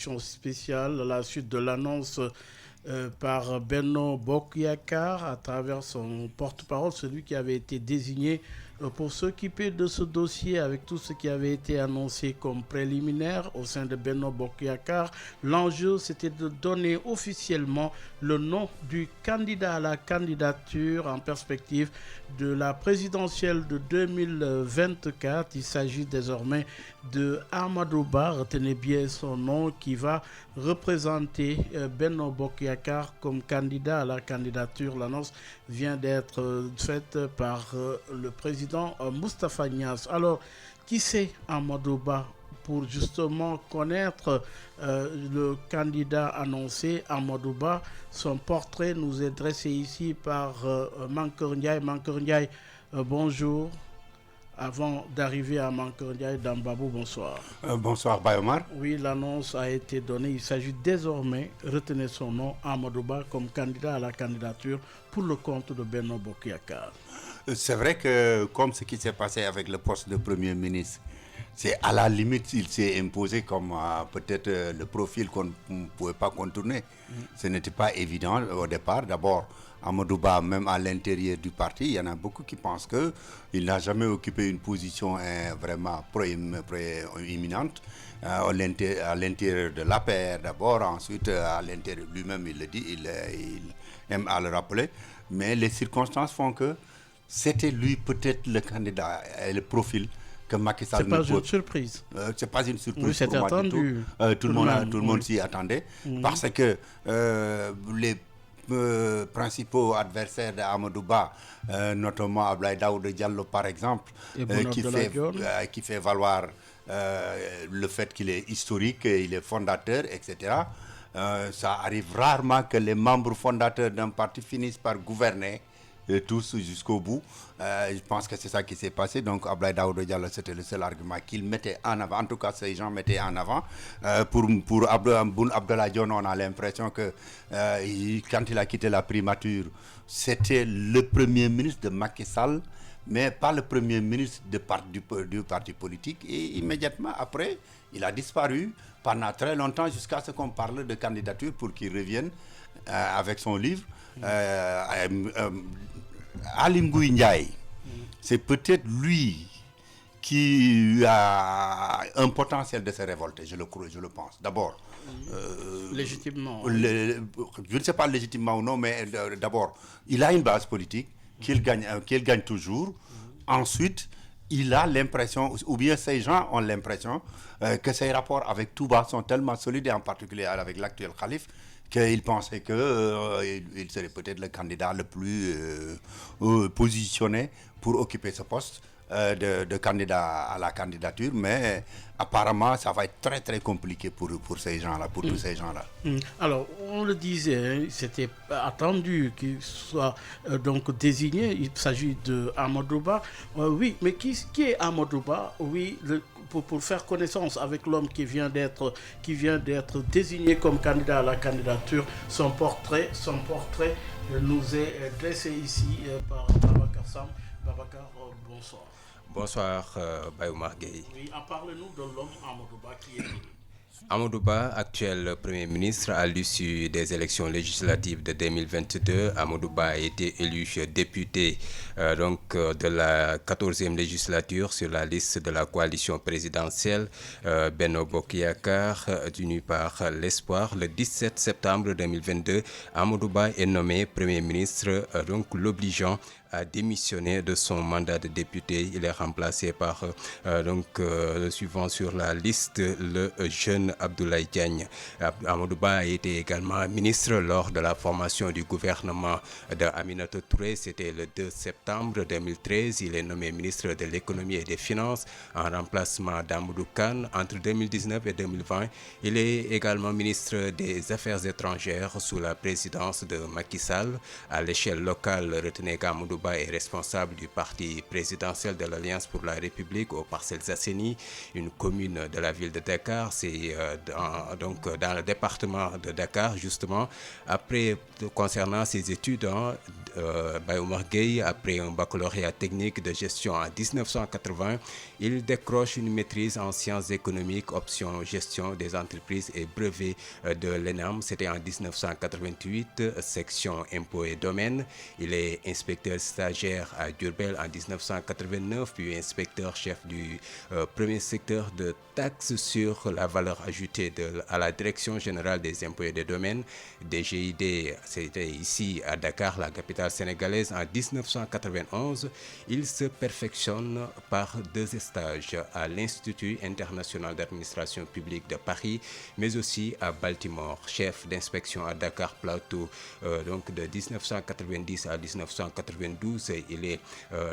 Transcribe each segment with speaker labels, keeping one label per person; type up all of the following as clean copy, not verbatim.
Speaker 1: édition spéciale à la suite de l'annonce par Benno Bokk-Yakaar à travers son porte-parole, celui qui avait été désigné pour s'occuper de ce dossier avec tout ce qui avait été annoncé comme préliminaire au sein de Benno Bokk-Yakaar. L'enjeu, c'était de donner officiellement le nom du candidat à la candidature en perspective de la présidentielle de 2024. Il s'agit désormais de Amadou Ba, retenez bien son nom, qui va représenter Benno Bokk-Yakaar comme candidat à la candidature. L'annonce vient d'être faite par le président Moustapha Niasse. Alors, qui c'est Amadou Ba? Pour justement connaître le candidat annoncé, Amadou Ba, son portrait nous est dressé ici par Mankeur Ndiaye. Mankeur Ndiaye, bonjour. Avant d'arriver à Mankeur Ndiaye, Dambabou, bonsoir.
Speaker 2: Bonsoir Baye Omar.
Speaker 1: Oui, l'annonce a été donnée. Il s'agit désormais, retenez son nom, Amadou Ba, comme candidat à la candidature pour le compte de Benno Bokk-Yakaar.
Speaker 2: C'est vrai que comme ce qui s'est passé avec le poste de Premier ministre, c'est à la limite, il s'est imposé comme peut-être le profil qu'on ne pouvait pas contourner. Ce n'était pas évident au départ. D'abord, Amadou Ba, même à l'intérieur du parti, il y en a beaucoup qui pensent qu'il n'a jamais occupé une position vraiment proéminente à l'intérieur de l'APR d'abord, ensuite à l'intérieur lui-même, il le dit, il aime à le rappeler. Mais les circonstances font que c'était lui peut-être le candidat, le profil que Macky Sall.
Speaker 1: C'est pas une surprise.
Speaker 2: C'est pas une surprise.
Speaker 1: Oui, c'était attendu.
Speaker 2: Tout le monde s'y attendait. Parce que les principaux adversaires d'Amadou Ba, notamment Abdoulaye Daouda Diallo par exemple, qui fait valoir le fait qu'il est historique, il est fondateur, etc. Ça arrive rarement que les membres fondateurs d'un parti finissent par gouverner tous jusqu'au bout. Je pense que c'est ça qui s'est passé. Donc Abdoulaye Daouda Diallo, c'était le seul argument qu'il mettait en avant. En tout cas, ces gens mettaient en avant. Pour Boun Abdallah Dionne, on a l'impression que quand il a quitté la primature, c'était le premier ministre de Macky Sall, mais pas le premier ministre du parti politique. Et immédiatement après, il a disparu pendant très longtemps jusqu'à ce qu'on parle de candidature pour qu'il revienne avec son livre. Aly Ngouille Ndiaye, c'est peut-être lui qui a un potentiel de se révolter, je le pense. D'abord,
Speaker 1: légitimement.
Speaker 2: Je ne sais pas légitimement ou non, mais d'abord, il a une base politique qu'il gagne toujours. Ensuite, il a l'impression, ou bien ces gens ont l'impression que ses rapports avec Touba sont tellement solides, et en particulier avec l'actuel calife, qu'il pensait qu'il serait peut-être le candidat le plus positionné pour occuper ce poste de candidat à la candidature, mais apparemment ça va être très très compliqué pour ces gens-là, pour tous ces gens-là.
Speaker 1: Alors, on le disait, c'était attendu qu'il soit donc désigné. Il s'agit de Amadou Ba. Oui, mais qui est Amadou Ba? Oui, pour faire connaissance avec l'homme qui vient d'être désigné comme candidat à la candidature, son portrait nous est dressé ici par Babacar Sam. Babacar, bonsoir.
Speaker 3: Bonsoir, Baye Omar Gueye.
Speaker 1: Oui, parlez-nous de l'homme Amadou Ba qui est.
Speaker 3: Amadou Ba, actuel Premier ministre, à l'issue des élections législatives de 2022, Amadou Ba a été élu député de la 14e législature sur la liste de la coalition présidentielle Benno Bokk-Yakaar, unie par l'Espoir. Le 17 septembre 2022, Amadou Ba est nommé Premier ministre, l'obligeant a démissionné de son mandat de député. Il est remplacé par suivant sur la liste le jeune Abdoulaye Diagne. Amadou Ba a été également ministre lors de la formation du gouvernement de Aminata Touré. C'était le 2 septembre 2013. Il est nommé ministre de l'économie et des finances en remplacement d'Amadou Kane. Entre 2019 et 2020, il est également ministre des Affaires étrangères sous la présidence de Macky Sall. À l'échelle locale, retenez qu'Amadou Ba est responsable du parti présidentiel de l'Alliance pour la République aux Parcelles Assainies, une commune de la ville de Dakar. C'est dans le département de Dakar, justement. Après, concernant ses études, Baye Oumar Gueye, après un baccalauréat technique de gestion en 1980, il décroche une maîtrise en sciences économiques, option gestion des entreprises et brevet de l'ENAM. C'était en 1988, section impôts et domaines. Il est inspecteur stagiaire à Diourbel en 1989, puis inspecteur chef du premier secteur de taxes sur la valeur ajoutée à la Direction générale des impôts et des domaines, DGID. C'était ici à Dakar, la capitale sénégalaise, en 1991. Il se perfectionne par 2 stages à l'Institut international d'administration publique de Paris, mais aussi à Baltimore, chef d'inspection à Dakar Plateau, donc de 1990 à 1992. Il est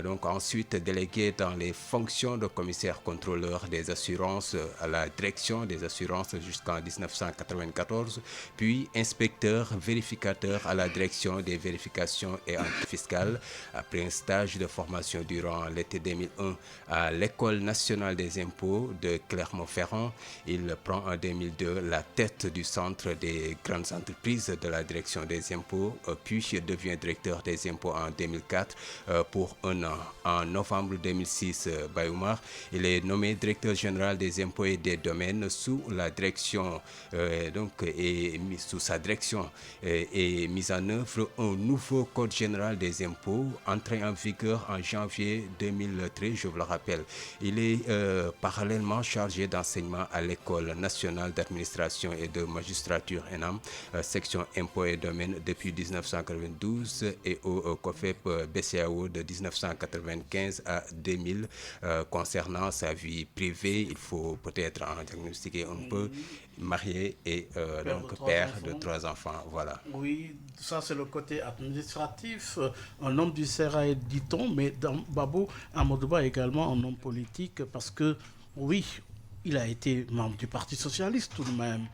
Speaker 3: donc ensuite délégué dans les fonctions de commissaire contrôleur des assurances à la direction des assurances jusqu'en 1994, puis inspecteur vérificateur à la direction des vérifications et enquêtes fiscales. Après un stage de formation durant l'été 2001 à l'École nationale des impôts de Clermont-Ferrand, il prend en 2002 la tête du centre des grandes entreprises de la direction des impôts, puis devient directeur des impôts en 2004 pour 1 an. En novembre 2006, Baye Oumar, il est nommé directeur général des impôts et des domaines sous la direction sous sa direction est mis en œuvre un nouveau code général des impôts entré en vigueur en janvier 2013, je vous le rappelle. Il est parallèlement chargé d'enseignement à l'École nationale d'administration et de magistrature ENAM, section impôts et domaines depuis 1992 et au COFEP BCAO de 1995 à 2000. Concernant sa vie privée, il faut peut-être en diagnostiquer un peu. Marié et père de 3 enfants, voilà.
Speaker 1: Oui, ça c'est le côté administratif, un homme du Sérail, dit-on, mais dans Babou Amadou Ba est également un homme politique parce que, oui, il a été membre du Parti Socialiste tout de même.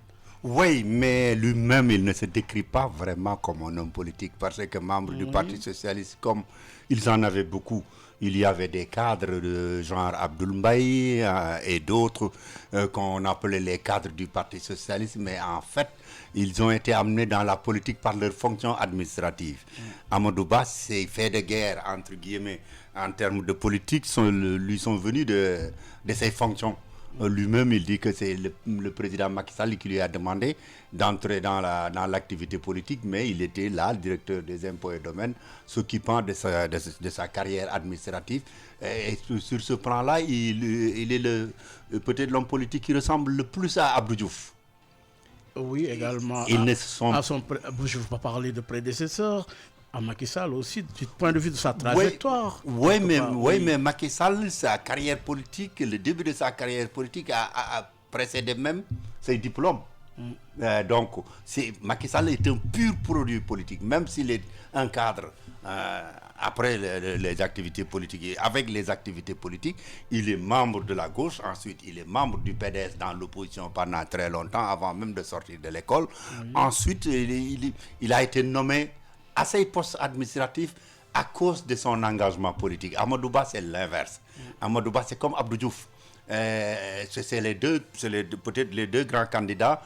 Speaker 2: Oui, mais lui-même, il ne se décrit pas vraiment comme un homme politique parce que membre du Parti Socialiste, comme ils en avaient beaucoup, il y avait des cadres de genre Abdoul Mbaye et d'autres qu'on appelait les cadres du Parti Socialiste, mais en fait, ils ont été amenés dans la politique par leur fonction administrative. Amadou Ba, ces faits de guerre, entre guillemets, en termes de politique, lui sont venus de ses fonctions. Lui-même, il dit que c'est le président Macky Sall qui lui a demandé d'entrer dans l'activité politique, mais il était là, le directeur des impôts et domaines, s'occupant de sa carrière administrative. Et sur ce plan-là, il est peut-être l'homme politique qui ressemble le plus à Abdou Diouf.
Speaker 1: Oui, également. Je ne veux pas parler de prédécesseur. À Macky Sall aussi, du point de vue de sa trajectoire.
Speaker 2: Oui, mais Macky Sall, sa carrière politique, le début de sa carrière politique a précédé même ses diplômes. Donc, Macky Sall est un pur produit politique, même s'il est un cadre après les activités politiques. Et avec les activités politiques, il est membre de la gauche, ensuite il est membre du PDS dans l'opposition pendant très longtemps, avant même de sortir de l'école. Ensuite, il a été nommé à ses postes administratifs à cause de son engagement politique. Amadou Ba, c'est l'inverse. Amadou Ba, c'est comme Abdou Diouf. C'est peut-être les deux grands candidats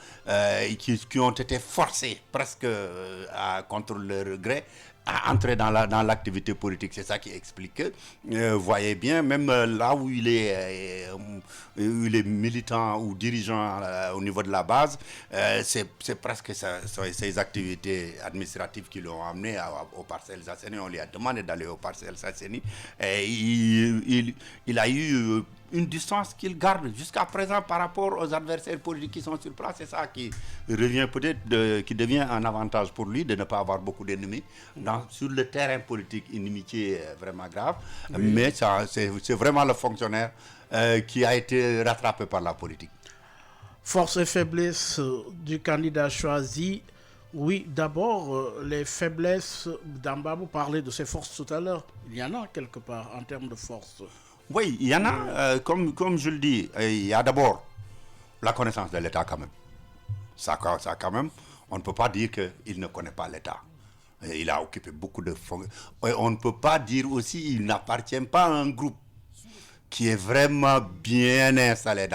Speaker 2: qui ont été forcés presque contre leur regret à entrer dans l'activité politique. C'est ça qui explique que, vous voyez bien, même là où il est militant ou dirigeant au niveau de la base, c'est presque ses activités administratives qui l'ont amené aux Parcelles Assainies. On lui a demandé d'aller aux Parcelles Assainies. Il a eu une distance qu'il garde jusqu'à présent par rapport aux adversaires politiques qui sont sur place. C'est ça qui revient peut-être, qui devient un avantage pour lui de ne pas avoir beaucoup d'ennemis. Sur le terrain politique, une inimitié vraiment grave. Oui. Mais c'est vraiment le fonctionnaire qui a été rattrapé par la politique.
Speaker 1: Force et faiblesse du candidat choisi. Oui, d'abord, les faiblesses d'Ambabou, parlait de ses forces tout à l'heure. Il y en a quelque part en termes de force.
Speaker 2: Oui, il y en a, comme je le dis, il y a d'abord la connaissance de l'État quand même. Ça quand même, on ne peut pas dire qu'il ne connaît pas l'État. Il a occupé beaucoup de fonctions. On ne peut pas dire aussi qu'il n'appartient pas à un groupe qui est vraiment bien installé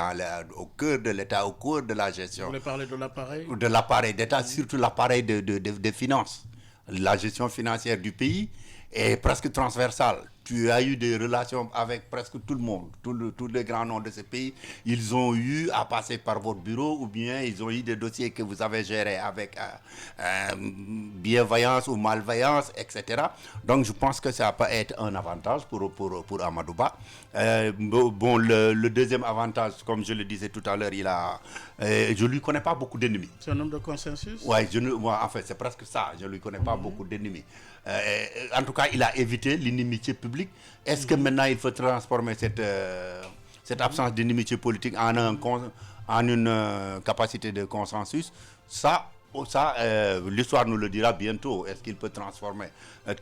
Speaker 2: au cœur de l'État, au cœur de la gestion.
Speaker 1: Vous voulez parler de l'appareil?
Speaker 2: De l'appareil d'État, surtout l'appareil de finances. La gestion financière du pays est presque transversale. Tu as eu des relations avec presque tout le monde, tous les grands noms de ce pays. Ils ont eu à passer par votre bureau ou bien ils ont eu des dossiers que vous avez gérés avec bienveillance ou malveillance, etc. Donc je pense que ça peut être un avantage pour Amadou Ba. Bon, le deuxième avantage, comme je le disais tout à l'heure, je ne lui connais pas beaucoup d'ennemis.
Speaker 1: C'est un homme de consensus?
Speaker 2: Oui, en fait, c'est presque ça. Je ne lui connais pas beaucoup d'ennemis. En tout cas, il a évité l'inimitié publique. Est-ce que maintenant, il faut transformer cette absence d'inimitié politique en une capacité de consensus? Ça, l'histoire nous le dira bientôt. Est-ce qu'il peut transformer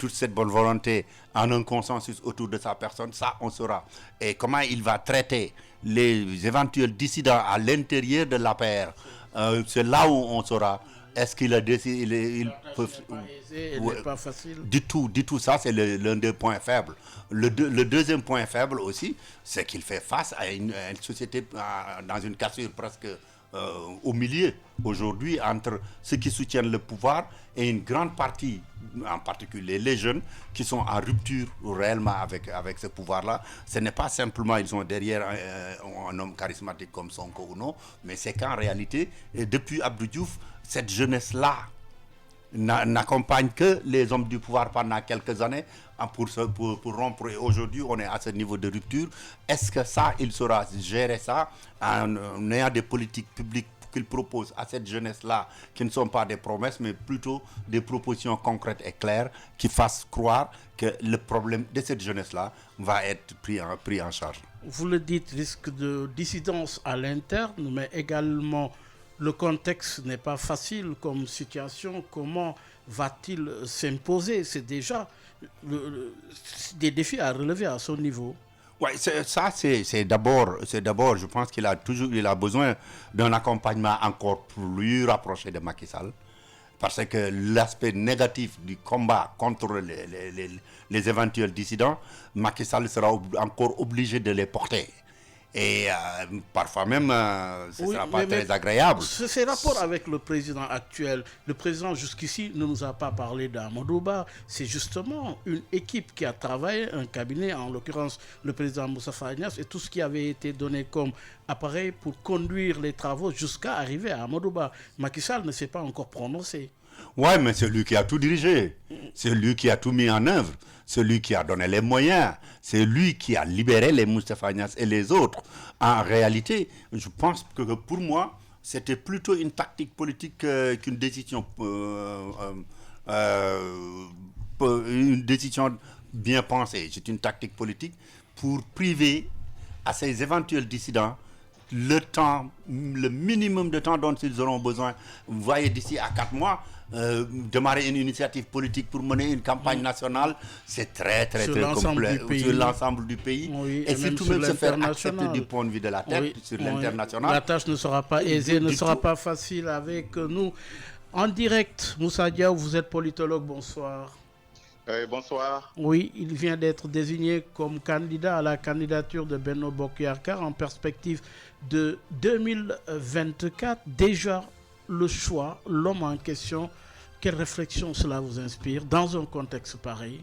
Speaker 2: toute cette bonne volonté en un consensus autour de sa personne? Ça, on saura. Et comment il va traiter les éventuels dissidents à l'intérieur de l'APR? C'est là où on saura. Est-ce qu'il a décidé?
Speaker 1: N'est pas facile.
Speaker 2: Du tout, ça c'est l'un des points faibles. Le deuxième point faible aussi, c'est qu'il fait face à une société dans une cassure presque au milieu aujourd'hui entre ceux qui soutiennent le pouvoir et une grande partie, en particulier les jeunes, qui sont en rupture réellement avec ce pouvoir-là. Ce n'est pas simplement ils sont derrière un homme charismatique comme Sonko ou non, mais c'est qu'en réalité, depuis Abdou Diouf, cette jeunesse-là n'accompagne que les hommes du pouvoir pendant quelques années pour rompre. Et aujourd'hui, on est à ce niveau de rupture. Est-ce que ça, il saura gérer ça en ayant des politiques publiques qu'il propose à cette jeunesse-là, qui ne sont pas des promesses, mais plutôt des propositions concrètes et claires qui fassent croire que le problème de cette jeunesse-là va être pris en charge?
Speaker 1: Vous le dites, risque de dissidence à l'interne, mais également le contexte n'est pas facile comme situation. Comment va-t-il s'imposer? C'est déjà des défis à relever à son niveau.
Speaker 2: Oui, c'est d'abord, je pense qu'il a besoin d'un accompagnement encore plus rapproché de Macky Sall, parce que l'aspect négatif du combat contre les éventuels dissidents, Macky Sall sera encore obligé de les porter. Et parfois même, ce ne sera pas très agréable.
Speaker 1: Ces rapports avec le président actuel, le président jusqu'ici ne nous a pas parlé d'Amadou Ba. C'est justement une équipe qui a travaillé, un cabinet, en l'occurrence le président Moustapha Niasse, et tout ce qui avait été donné comme appareil pour conduire les travaux jusqu'à arriver à Amadou Ba. Macky Sall ne s'est pas encore prononcé.
Speaker 2: Oui, mais c'est lui qui a tout dirigé, c'est lui qui a tout mis en œuvre, c'est lui qui a donné les moyens, c'est lui qui a libéré les Moustapha Niasse et les autres. En réalité, je pense que pour moi, c'était plutôt une tactique politique qu'une décision, une décision bien pensée. C'est une tactique politique pour priver à ces éventuels dissidents le minimum de temps dont ils auront besoin. Vous voyez, d'ici à 4 mois, démarrer une initiative politique pour mener une campagne nationale, c'est très complexe sur l'ensemble du pays.
Speaker 1: Oui,
Speaker 2: et surtout même se faire accepter du point de vue de la tête sur l'international.
Speaker 1: La tâche ne sera pas aisée, ne sera pas facile avec nous. En direct, Moussa Diaw, vous êtes politologue, bonsoir.
Speaker 4: Bonsoir.
Speaker 1: Oui, il vient d'être désigné comme candidat à la candidature de Benno Bokk Yakaar en perspective de 2024. Déjà, le choix, l'homme en question, quelle réflexion cela vous inspire dans un contexte pareil?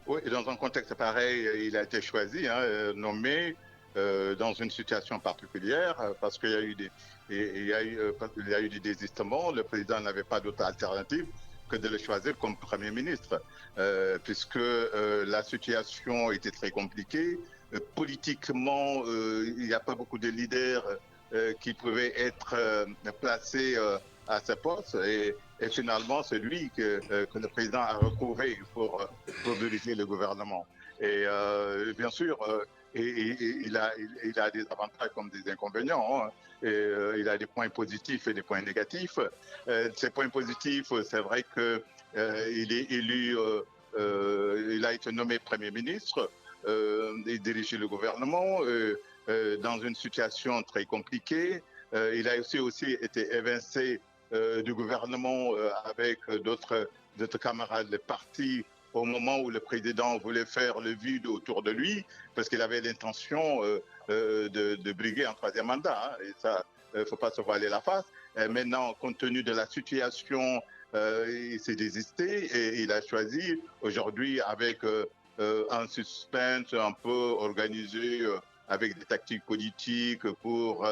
Speaker 4: Oui, dans un contexte pareil, il a été choisi, nommé dans une situation particulière, parce qu'il y a eu des désistements. Le président n'avait pas d'autre alternative que de le choisir comme Premier ministre, puisque la situation était très compliquée. Politiquement, il n'y a pas beaucoup de leaders qui pouvaient être placés à ce poste. Et finalement, c'est lui que le président a recouru pour diriger le gouvernement. Et bien sûr, il a des avantages comme des inconvénients. Il a des points positifs et des points négatifs. Ces points positifs, c'est vrai que il est élu, il a été nommé Premier ministre, il dirige le gouvernement dans une situation très compliquée. Il a aussi été évincé du gouvernement avec d'autres camarades de parti au moment où le président voulait faire le vide autour de lui, parce qu'il avait l'intention de briguer un troisième mandat. Et ça, il ne faut pas se voiler la face. Maintenant, compte tenu de la situation, il s'est désisté et il a choisi aujourd'hui avec un suspense un peu organisé avec des tactiques politiques pour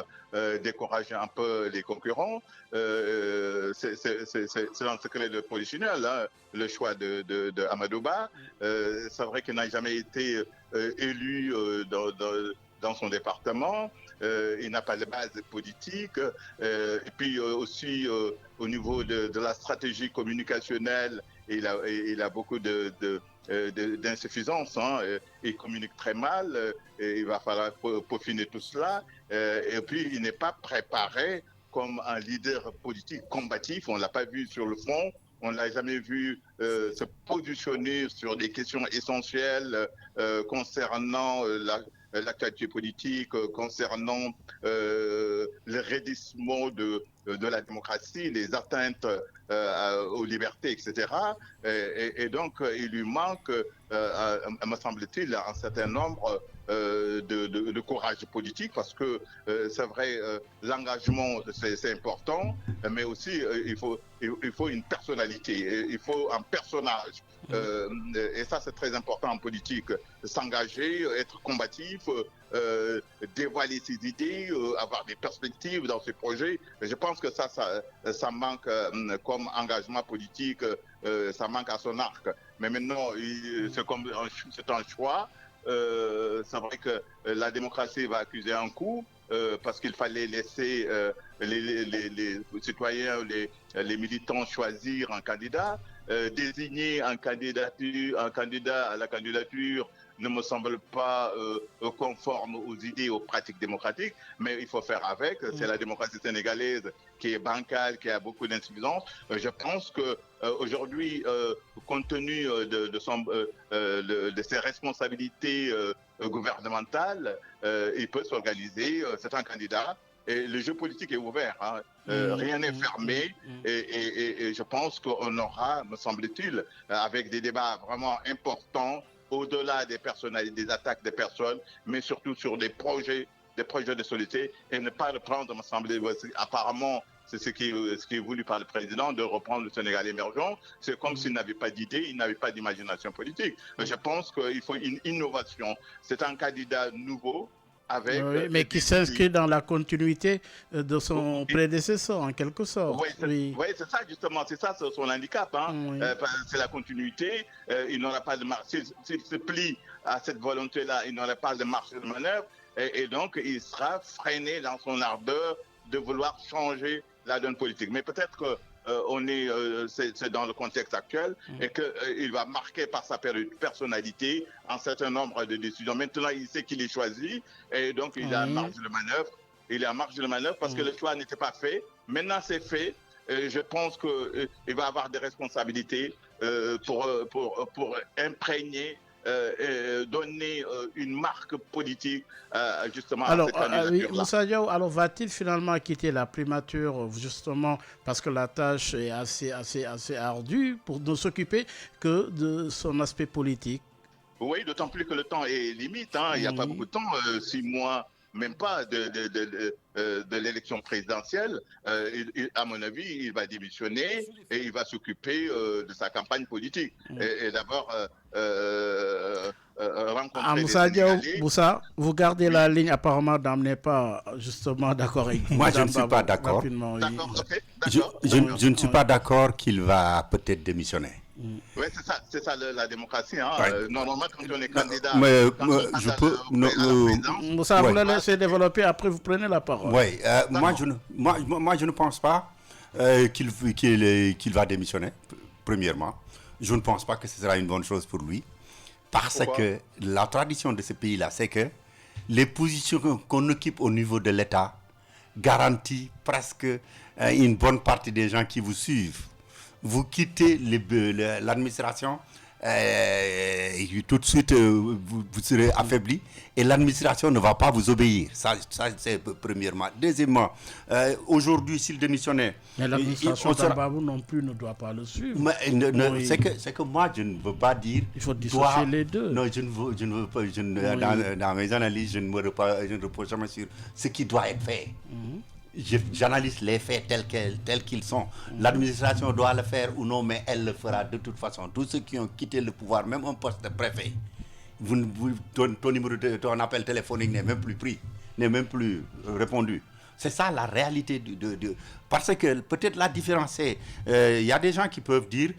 Speaker 4: décourager un peu les concurrents. C'est un secret de polichinelle, hein, le choix de Amadou Ba. C'est vrai qu'il n'a jamais été élu dans son département. Il n'a pas de base politique. Et puis aussi au niveau de la stratégie communicationnelle, il a beaucoup d'insuffisance. Hein, il communique très mal. Et il va falloir peaufiner tout cela. Et puis il n'est pas préparé comme un leader politique combatif. On ne l'a pas vu sur le front. On ne l'a jamais vu se positionner sur des questions essentielles concernant l'actualité politique, concernant le raidissement de la démocratie, les atteintes aux libertés, etc. Et donc, il lui manque, me semble-t-il, un certain nombre de courage politique, parce que c'est vrai, l'engagement, c'est important, mais aussi il faut une personnalité, il faut un personnage. Et ça, c'est très important en politique. S'engager, être combatif, dévoiler ses idées, avoir des perspectives dans ses projets. Je pense que ça manque comme engagement politique, ça manque à son arc. Mais maintenant, c'est un choix. C'est vrai que la démocratie va accuser un coup parce qu'il fallait laisser les citoyens, les militants choisir un candidat. Désigner un candidat à la candidature ne me semble pas conforme aux idées, aux pratiques démocratiques, mais il faut faire avec. C'est la démocratie sénégalaise qui est bancale, qui a beaucoup d'insuffisance. Je pense que aujourd'hui, compte tenu de ses responsabilités gouvernementales, il peut s'organiser. C'est un candidat. Et le jeu politique est ouvert, hein. Rien n'est fermé, et je pense qu'on aura, me semble-t-il, avec des débats vraiment importants, au-delà des personnalités, des attaques des personnes, mais surtout sur des projets de société, et ne pas reprendre, me semble-t-il, apparemment, c'est ce qui est voulu par le président, de reprendre le Sénégal émergent. C'est comme s'il n'avait pas d'idée, il n'avait pas d'imagination politique. Je pense qu'il faut une innovation. C'est un candidat nouveau,
Speaker 1: mais qui s'inscrit dans la continuité de son prédécesseur, en quelque sorte.
Speaker 4: Oui, c'est ça, justement, c'est ça son handicap. Hein. C'est la continuité. Il n'aura pas de marge. S'il se plie à cette volonté-là, il n'aura pas de marge de manœuvre. Et donc, il sera freiné dans son ardeur de vouloir changer la donne politique. Mais peut-être que c'est dans le contexte actuel et qu'il va marquer par sa personnalité un certain nombre de décisions. Maintenant, il sait qu'il est choisi et donc il a marge de manœuvre. Il a marge de manœuvre parce que le choix n'était pas fait. Maintenant, c'est fait. Je pense qu'il va avoir des responsabilités pour imprégner donner une marque politique justement à cette candidature-là.
Speaker 1: Moussa Diaw, alors va-t-il finalement quitter la primature justement parce que la tâche est assez ardue pour ne s'occuper que de son aspect politique?
Speaker 4: Oui, d'autant plus que le temps est limite. Hein. Il n'y a pas beaucoup de temps, 6 mois, même pas de l'élection présidentielle. À mon avis, il va démissionner et il va s'occuper de sa campagne politique. Et d'abord rencontrer
Speaker 1: Moussa Diaw, Moussa, vous gardez la ligne, apparemment, n'amenez pas justement d'accord avec vous.
Speaker 2: Moi, je ne suis pas d'accord. Je ne suis pas d'accord qu'il va peut-être démissionner.
Speaker 4: Oui, c'est ça la démocratie. Hein. Normalement, quand on est candidat...
Speaker 2: je peux...
Speaker 1: Moussa, vous le laissez développer, après vous prenez la parole.
Speaker 2: Oui, moi, je ne pense pas qu'il va démissionner, premièrement. Je ne pense pas que ce sera une bonne chose pour lui. Parce que la tradition de ce pays-là, c'est que les positions qu'on occupe au niveau de l'État garantissent presque une bonne partie des gens qui vous suivent. Vous quittez l'administration, tout de suite vous serez affaibli et l'administration ne va pas vous obéir. Ça c'est premièrement. Deuxièmement, aujourd'hui s'il démissionnait...
Speaker 1: Mais l'administration d'Ambabou non plus ne doit pas le suivre.
Speaker 2: Mais, c'est que moi je ne veux pas dire...
Speaker 1: Il faut dissocier les deux.
Speaker 2: Non, je ne veux pas... Dans mes analyses, je ne repose jamais sur ce qui doit être fait. J'analyse les faits tels qu'ils sont. L'administration doit le faire ou non, mais elle le fera de toute façon. Tous ceux qui ont quitté le pouvoir, même un poste de préfet, ton appel téléphonique n'est même plus pris, n'est même plus répondu. C'est ça la réalité parce que peut-être la différence c'est, il y a des gens qui peuvent dire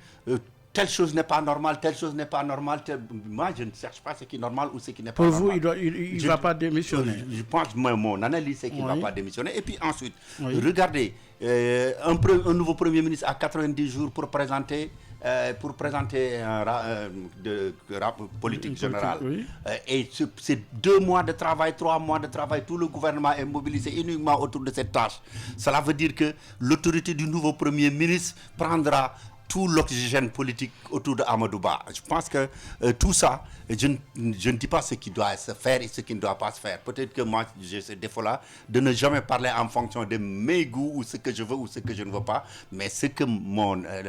Speaker 2: telle chose n'est pas normale, telle chose n'est pas normale. Moi, je ne cherche pas ce qui est normal ou ce qui n'est pas normal.
Speaker 1: Pour vous, il ne va pas démissionner.
Speaker 2: Je pense, mon analyse, c'est qu'il ne va pas démissionner. Et puis ensuite, regardez, un nouveau Premier ministre a 90 jours pour présenter un politique générale. Et c'est 2 mois de travail, 3 mois de travail. Tout le gouvernement est mobilisé uniquement autour de cette tâche. Cela veut dire que l'autorité du nouveau Premier ministre prendra tout l'oxygène politique autour de Amadou Ba. Je pense que tout ça, je ne dis pas ce qui doit se faire et ce qui ne doit pas se faire. Peut-être que moi, j'ai ce défaut-là de ne jamais parler en fonction de mes goûts ou ce que je veux ou ce que je ne veux pas, mais ce que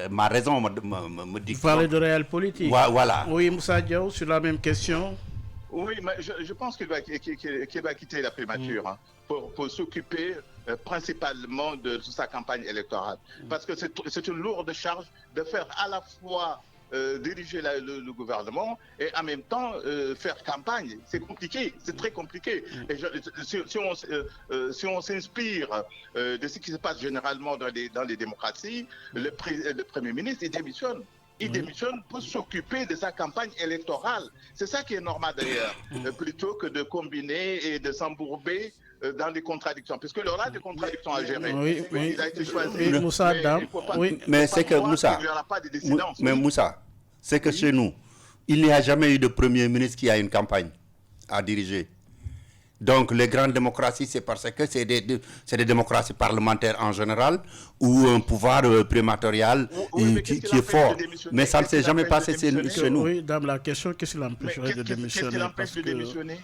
Speaker 2: ma raison me dit.
Speaker 1: Vous parlez de réel politique.
Speaker 2: Voilà.
Speaker 1: Oui, Moussa Diaw, sur la même question.
Speaker 4: Oui, mais je pense qu'il va quitter la primature pour s'occuper principalement de sa campagne électorale. Parce que c'est une lourde charge de faire à la fois diriger le gouvernement et en même temps faire campagne. C'est compliqué, c'est très compliqué. Et si on s'inspire de ce qui se passe généralement dans les démocraties, le Premier ministre, il démissionne. Il démissionne pour s'occuper de sa campagne électorale. C'est ça qui est normal d'ailleurs, plutôt que de combiner et de s'embourber dans les contradictions. Puisque il y aura des contradictions à gérer. Il a été choisi.
Speaker 1: Moussa,
Speaker 2: mais c'est que Moussa,
Speaker 4: il n'y aura pas de dissidence.
Speaker 2: Mais Moussa, c'est que chez nous, il n'y a jamais eu de Premier ministre qui a une campagne à diriger. Donc les grandes démocraties, c'est parce que c'est des démocraties parlementaires en général ou un pouvoir primatorial qui est fort. Mais ça ne s'est jamais passé chez nous.
Speaker 1: Oui, dame, la question, qu'est-ce qui l'empêcherait de démissionner?
Speaker 4: Qu'est-ce qui l'empêche de démissionner?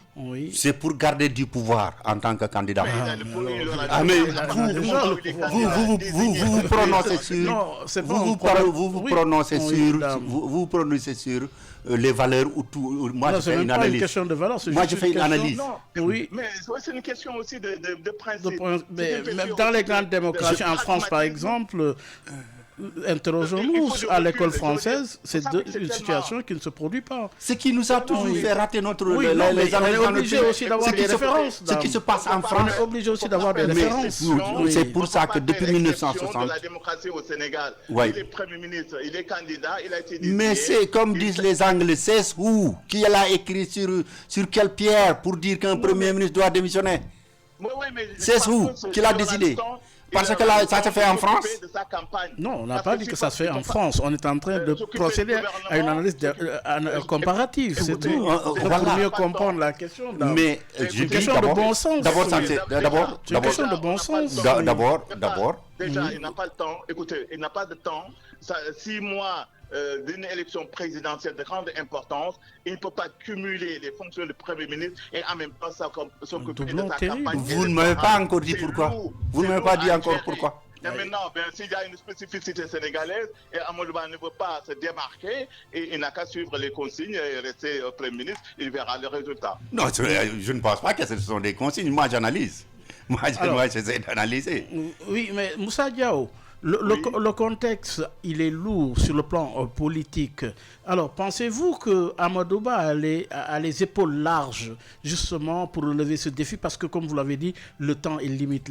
Speaker 2: C'est pour garder du pouvoir en tant que candidat. Mais vous vous prononcez sur... Vous vous prononcez sur les valeurs ou tout. Moi, je fais une analyse.
Speaker 1: Une question de valeur,
Speaker 2: moi, je fais une analyse.
Speaker 1: Oui.
Speaker 4: Mais c'est une question aussi de principe.
Speaker 1: Mais même dans les grandes démocraties, en France par exemple, interrogeons-nous à l'école française, c'est une situation qui ne se produit pas.
Speaker 2: Ce qui nous a toujours fait rater notre...
Speaker 1: on est obligé aussi d'avoir des références.
Speaker 2: Ce qui se passe en France...
Speaker 1: On est obligé aussi d'avoir des références.
Speaker 2: C'est pour ça que depuis 1960...
Speaker 4: de la démocratie au Sénégal, il est Premier ministre, il est candidat, il a été désigné...
Speaker 2: Mais c'est comme disent les Anglais, c'est où? Qui l'a écrit sur quelle pierre pour dire qu'un Premier ministre doit démissionner? C'est où? Qui l'a décidé? Parce que là, ça se fait en France?
Speaker 1: Non, on n'a pas dit que ça se fait en France. On est en train de procéder à une analyse comparative, c'est tout. Pour mieux comprendre la question.
Speaker 2: Mais
Speaker 1: c'est une question de bon sens.
Speaker 2: C'est une question de bon sens. D'abord.
Speaker 4: Déjà, il n'a pas le temps. Écoutez, il n'a pas de temps. 6 mois d'une élection présidentielle de grande importance, il ne peut pas cumuler les fonctions de Premier ministre et en même temps s'occuper de sa campagne.
Speaker 2: Vous ne m'avez pas encore dit pourquoi. Vous ne m'avez pas dit encore pourquoi.
Speaker 4: Et maintenant, s'il y a une spécificité sénégalaise et Amadou Ba ne veut pas se démarquer, et il n'a qu'à suivre les consignes et rester Premier ministre, il verra le résultat.
Speaker 2: Non, je ne pense pas que ce sont des consignes. Moi, j'analyse. Moi, j'essaie d'analyser.
Speaker 1: Oui, mais Moussa Diaw, le contexte, il est lourd sur le plan politique. Alors, pensez-vous que Amadou Ba a les épaules larges, justement, pour relever ce défi? Parce que, comme vous l'avez dit, le temps est limite.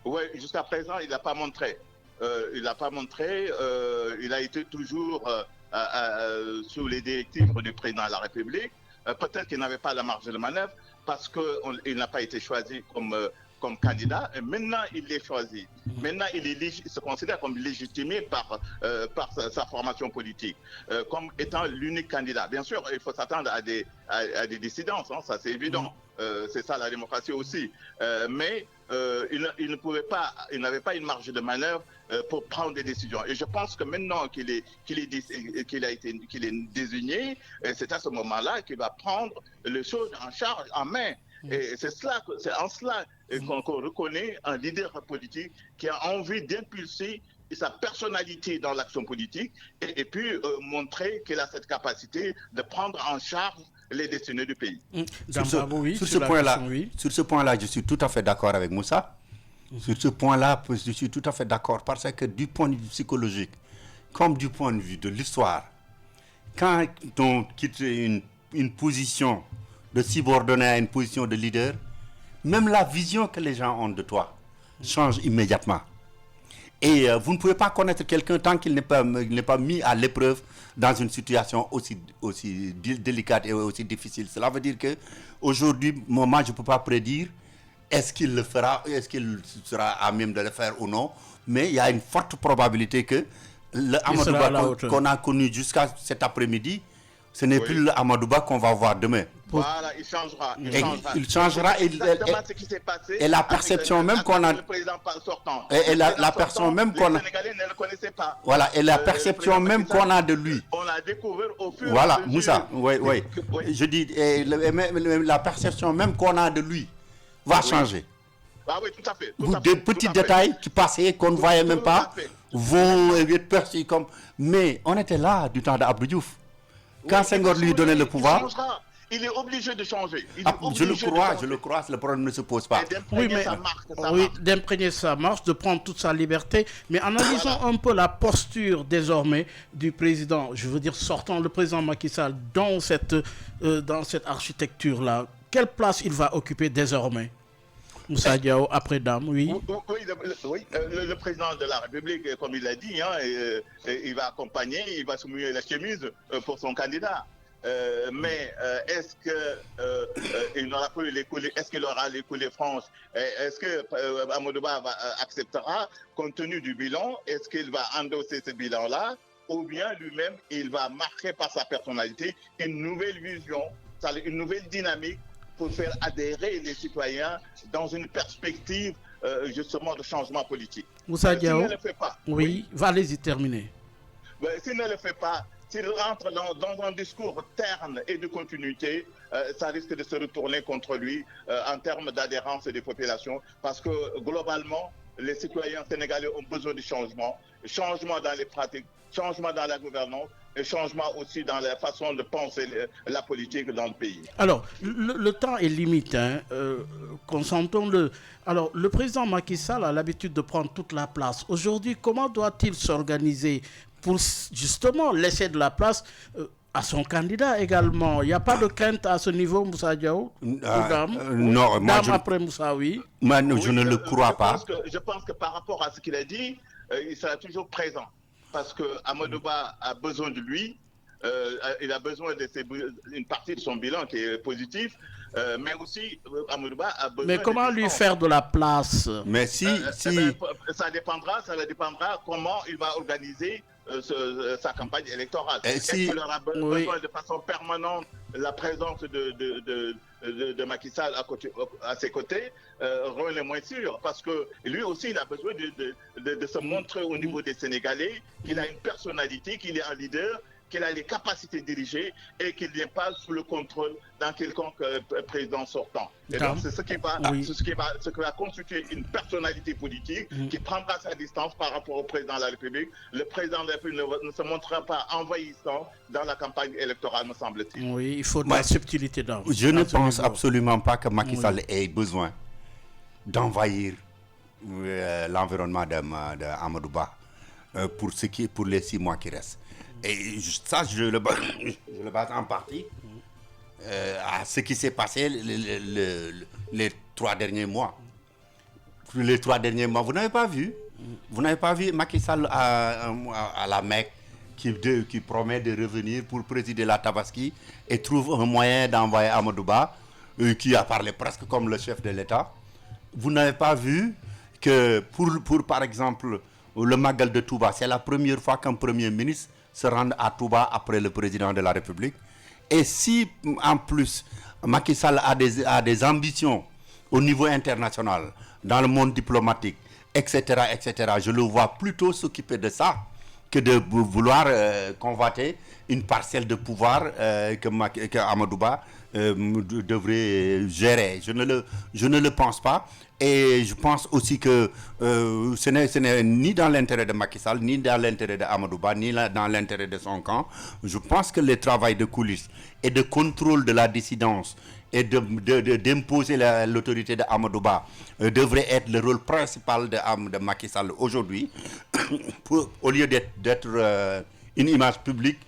Speaker 4: Oui, jusqu'à présent, il n'a pas montré. Il a été toujours sous les directives du président de la République. Peut-être qu'il n'avait pas la marge de manœuvre parce qu'il n'a pas été choisi comme candidat. Et maintenant, il est choisi. Maintenant, il se considère comme légitimé par sa formation politique, comme étant l'unique candidat. Bien sûr, il faut s'attendre à des dissidences, ça c'est évident. c'est ça la démocratie aussi. Mais il n'avait pas une marge de manœuvre pour prendre des décisions. Et je pense que maintenant qu'il est désigné, c'est à ce moment-là qu'il va prendre les choses en charge, en main. Et c'est en cela qu'on reconnaît un leader politique qui a envie d'impulser sa personnalité dans l'action politique et puis montrer qu'il a cette capacité de prendre en charge les destinées du pays.
Speaker 2: Sur ce point-là, je suis tout à fait d'accord avec Moussa. Sur ce point-là, je suis tout à fait d'accord parce que du point de vue psychologique, comme du point de vue de l'histoire, quand on quitte une position de subordonné à une position de leader, même la vision que les gens ont de toi change immédiatement. Et vous ne pouvez pas connaître quelqu'un tant qu'il n'est pas mis à l'épreuve dans une situation aussi délicate et aussi difficile. Cela veut dire qu'aujourd'hui, moi, je ne peux pas prédire est-ce qu'il le fera, est-ce qu'il sera à même de le faire ou non. Mais il y a une forte probabilité que le Amadouba qu'on a connu jusqu'à cet après-midi, ce n'est plus le Amadouba qu'on va voir demain.
Speaker 4: Voilà, il changera.
Speaker 2: Il changera.
Speaker 4: Exactement ce qui s'est passé.
Speaker 2: Et la perception même qu'on a.
Speaker 4: Le président sortant.
Speaker 2: Et la perception même qu'on a.
Speaker 4: Les Sénégalais ne le connaissaient pas.
Speaker 2: Voilà, et la perception même qu'on a de lui.
Speaker 4: On l'a découvert au fur et à mesure.
Speaker 2: Voilà, Moussa, oui. Je dis, la perception même qu'on a de lui va changer.
Speaker 4: Ah oui, tout à fait.
Speaker 2: Des petits détails qui passaient, qu'on ne voyait même pas, vont être perçus comme. Mais on était là du temps d'Abdou Diouf. Quand Senghor lui donnait le pouvoir.
Speaker 4: Il est obligé de changer.
Speaker 2: Je le crois, le problème ne se pose pas.
Speaker 1: D'imprégner sa marche, de prendre toute sa liberté. Mais analysons un peu la posture désormais du président, je veux dire sortant, le président Macky Sall, dans cette architecture-là. Quelle place il va occuper désormais? Moussa Diao, après Dame, oui.
Speaker 4: Le président de la République, comme il l'a dit, il va accompagner, il va se mouiller la chemise pour son candidat. Mais est-ce qu'il aura les coulées franches? Est-ce que Amadouba acceptera compte tenu du bilan? Est-ce qu'il va endosser ce bilan-là? Ou bien lui-même, il va marquer par sa personnalité une nouvelle vision, une nouvelle dynamique pour faire adhérer les citoyens dans une perspective justement de changement politique.
Speaker 1: Moussa Diao,
Speaker 4: s'il ne le fait pas,
Speaker 1: allez-y terminer.
Speaker 4: S'il ne le fait pas, s'il rentre dans un discours terne et de continuité, ça risque de se retourner contre lui en termes d'adhérence des populations, parce que globalement, les citoyens sénégalais ont besoin de changement dans les pratiques, changement dans la gouvernance, et changement aussi dans la façon de penser la politique dans le pays.
Speaker 1: Alors, le temps est limité, consentons-le. Alors, le président Macky Sall a l'habitude de prendre toute la place. Aujourd'hui, comment doit-il s'organiser pour justement laisser de la place à son candidat également? Il n'y a pas de crainte à ce niveau, Moussa Diao?
Speaker 2: Non,
Speaker 1: après Moussa, oui.
Speaker 2: Je ne le crois pas.
Speaker 4: Je pense que par rapport à ce qu'il a dit, il sera toujours présent. Parce que Amadouba a besoin de lui, il a besoin d'une partie de son bilan qui est positif, mais aussi Amadouba a besoin.
Speaker 1: Mais comment lui faire de la place?
Speaker 2: Mais si...
Speaker 4: Ça dépendra comment il va organiser sa campagne électorale. Est-ce qu'il aura besoin de façon permanente la présence de Macky Sall à ses côtés? Rien n'est moins sûr, parce que lui aussi il a besoin de se montrer au niveau des Sénégalais qu'il a une personnalité, qu'il est un leader, qu'il a les capacités de diriger et qu'il n'est pas sous le contrôle d'un quelconque président sortant. Et donc c'est ce qui va constituer une personnalité politique qui prendra sa distance par rapport au président de la République. Le président de la République ne se montrera pas envahissant dans la campagne électorale, me semble-t-il.
Speaker 1: Oui, il faut de la subtilité dans.
Speaker 2: Je ne pense absolument pas que Macky Sall ait besoin d'envahir l'environnement d'Amadouba pour les 6 mois qui restent. Et ça, je le base en partie à ce qui s'est passé les 3 derniers mois. Les 3 derniers mois, vous n'avez pas vu Macky Sall à la Mecque qui promet de revenir pour présider la Tabaski et trouve un moyen d'envoyer Amadouba, qui a parlé presque comme le chef de l'État. Vous n'avez pas vu que pour par exemple, le Magal de Touba, c'est la première fois qu'un premier ministre se rende à Touba après le président de la République. Et si en plus Macky Sall a des ambitions au niveau international, dans le monde diplomatique, etc., je le vois plutôt s'occuper de ça que de vouloir convoiter une parcelle de pouvoir que Amadou Ba devrait gérer. Je ne le pense pas. Et je pense aussi que ce n'est ni dans l'intérêt de Macky Sall, ni dans l'intérêt de Amadou Ba, ni dans l'intérêt de son camp. Je pense que le travail de coulisses et de contrôle de la dissidence et d'imposer l'autorité de Amadou Ba devrait être le rôle principal de Macky Sall aujourd'hui, au lieu d'être une image publique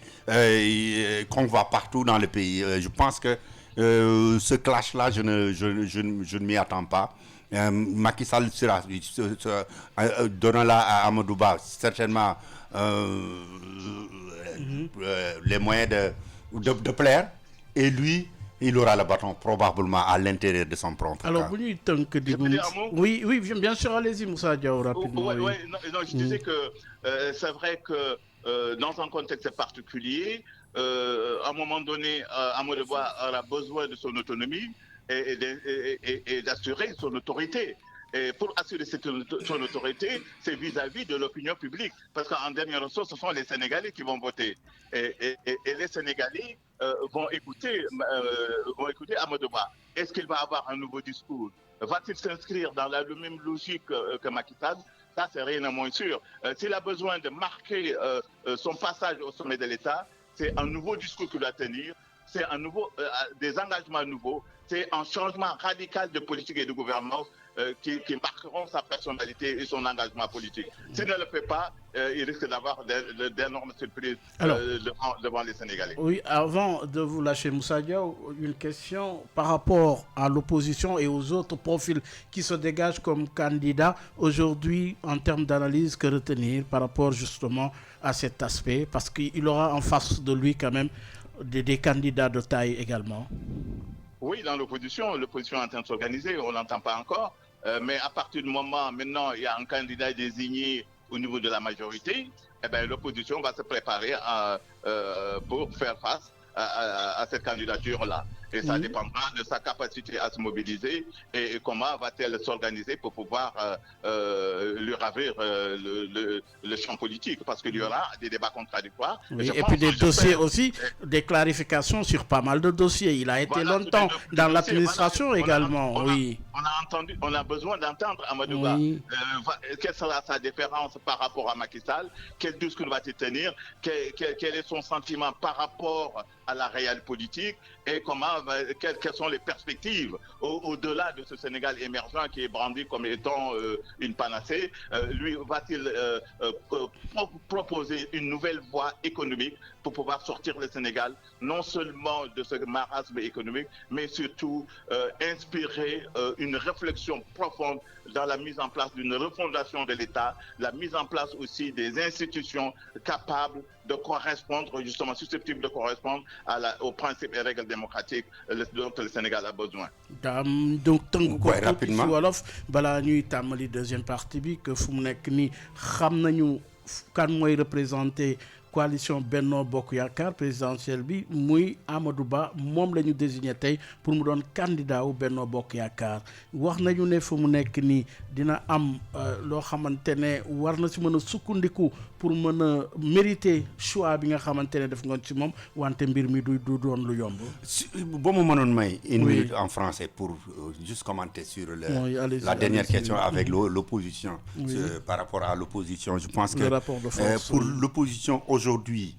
Speaker 2: qu'on voit partout dans le pays. Je pense que ce clash-là, je ne m'y attends pas. Macky Sall donnant-la à Amadou Ba certainement les moyens de plaire, et lui, il aura le bâton probablement à l'intérieur de son propre camp.
Speaker 1: Alors, oui, bien sûr, allez-y, Moussa Diaw, rapidement.
Speaker 4: Non, je disais que c'est vrai que dans un contexte particulier, à un moment donné, Amadou Ba aura besoin de son autonomie et d'assurer son autorité. Et pour assurer son autorité, c'est vis-à-vis de l'opinion publique. Parce qu'en dernière ressource, ce sont les Sénégalais qui vont voter. Et les Sénégalais vont écouter Amadou Ba. Est-ce qu'il va avoir un nouveau discours? Va-t-il s'inscrire dans la même logique que Macky Sall? Ça, c'est rien de moins sûr. S'il a besoin de marquer son passage au sommet de l'État, c'est un nouveau discours qu'il doit tenir. C'est des engagements nouveaux. C'est un changement radical de politique et de gouvernance qui marqueront sa personnalité et son engagement politique. S'il ne le fait pas, il risque d'avoir d'énormes surprises devant les Sénégalais.
Speaker 1: Oui, avant de vous lâcher, Moussa Diaw, une question par rapport à l'opposition et aux autres profils qui se dégagent comme candidats aujourd'hui, en termes d'analyse, que retenir par rapport justement à cet aspect, parce qu'il aura en face de lui quand même des candidats de taille également.
Speaker 4: Oui, dans l'opposition est en train de s'organiser, on ne l'entend pas encore, mais à partir du moment, maintenant, il y a un candidat désigné au niveau de la majorité, eh bien, l'opposition va se préparer pour faire face à cette candidature-là. Et ça dépendra de sa capacité à se mobiliser et comment va-t-elle s'organiser pour pouvoir lui ravir le champ politique, parce qu'il y aura des débats contradictoires.
Speaker 1: Oui, et puis des dossiers aussi, des clarifications sur pas mal de dossiers. Il a été longtemps dans l'administration également.
Speaker 4: On a besoin d'entendre Amadou Ba. Quelle sera sa différence par rapport à Macky Sall? Quel discours va-t-il tenir? Quel est son sentiment par rapport à la réelle politique? Et quelles sont les perspectives au-delà de ce Sénégal émergent qui est brandi comme étant une panacée? Lui, va-t-il proposer une nouvelle voie économique pour pouvoir sortir le Sénégal, non seulement de ce marasme économique, mais surtout inspirer une réflexion profonde dans la mise en place d'une refondation de l'État, la mise en place aussi des institutions capables de correspondre, justement susceptibles de correspondre aux principes et règles démocratiques dont le Sénégal a besoin.
Speaker 1: Donc,
Speaker 2: rapidement.
Speaker 1: Balaa ñuy tàmbali deuxième partie bi que fu mu nekk nii xam nañu kan mooy représenté coalition Benno Bokk Yaakaar présidentielle bi muy Amadou Ba moom la ñu désigné tey pour mu doon candidat wu Benno Bokk Yaakaar wax nañu ne fu mu nekk nii dina am loo xamante ne war na si mën a sukkandiku pour mën a mériter choix bi nga xamante ne def nga ci moom wante mbir mi du doon lu yomb.
Speaker 2: Ba mu mënoon may une minute en français pour juste commenter sur la dernière question avec l'opposition. Par rapport à l'opposition, je pense que pour l'opposition aujourd'hui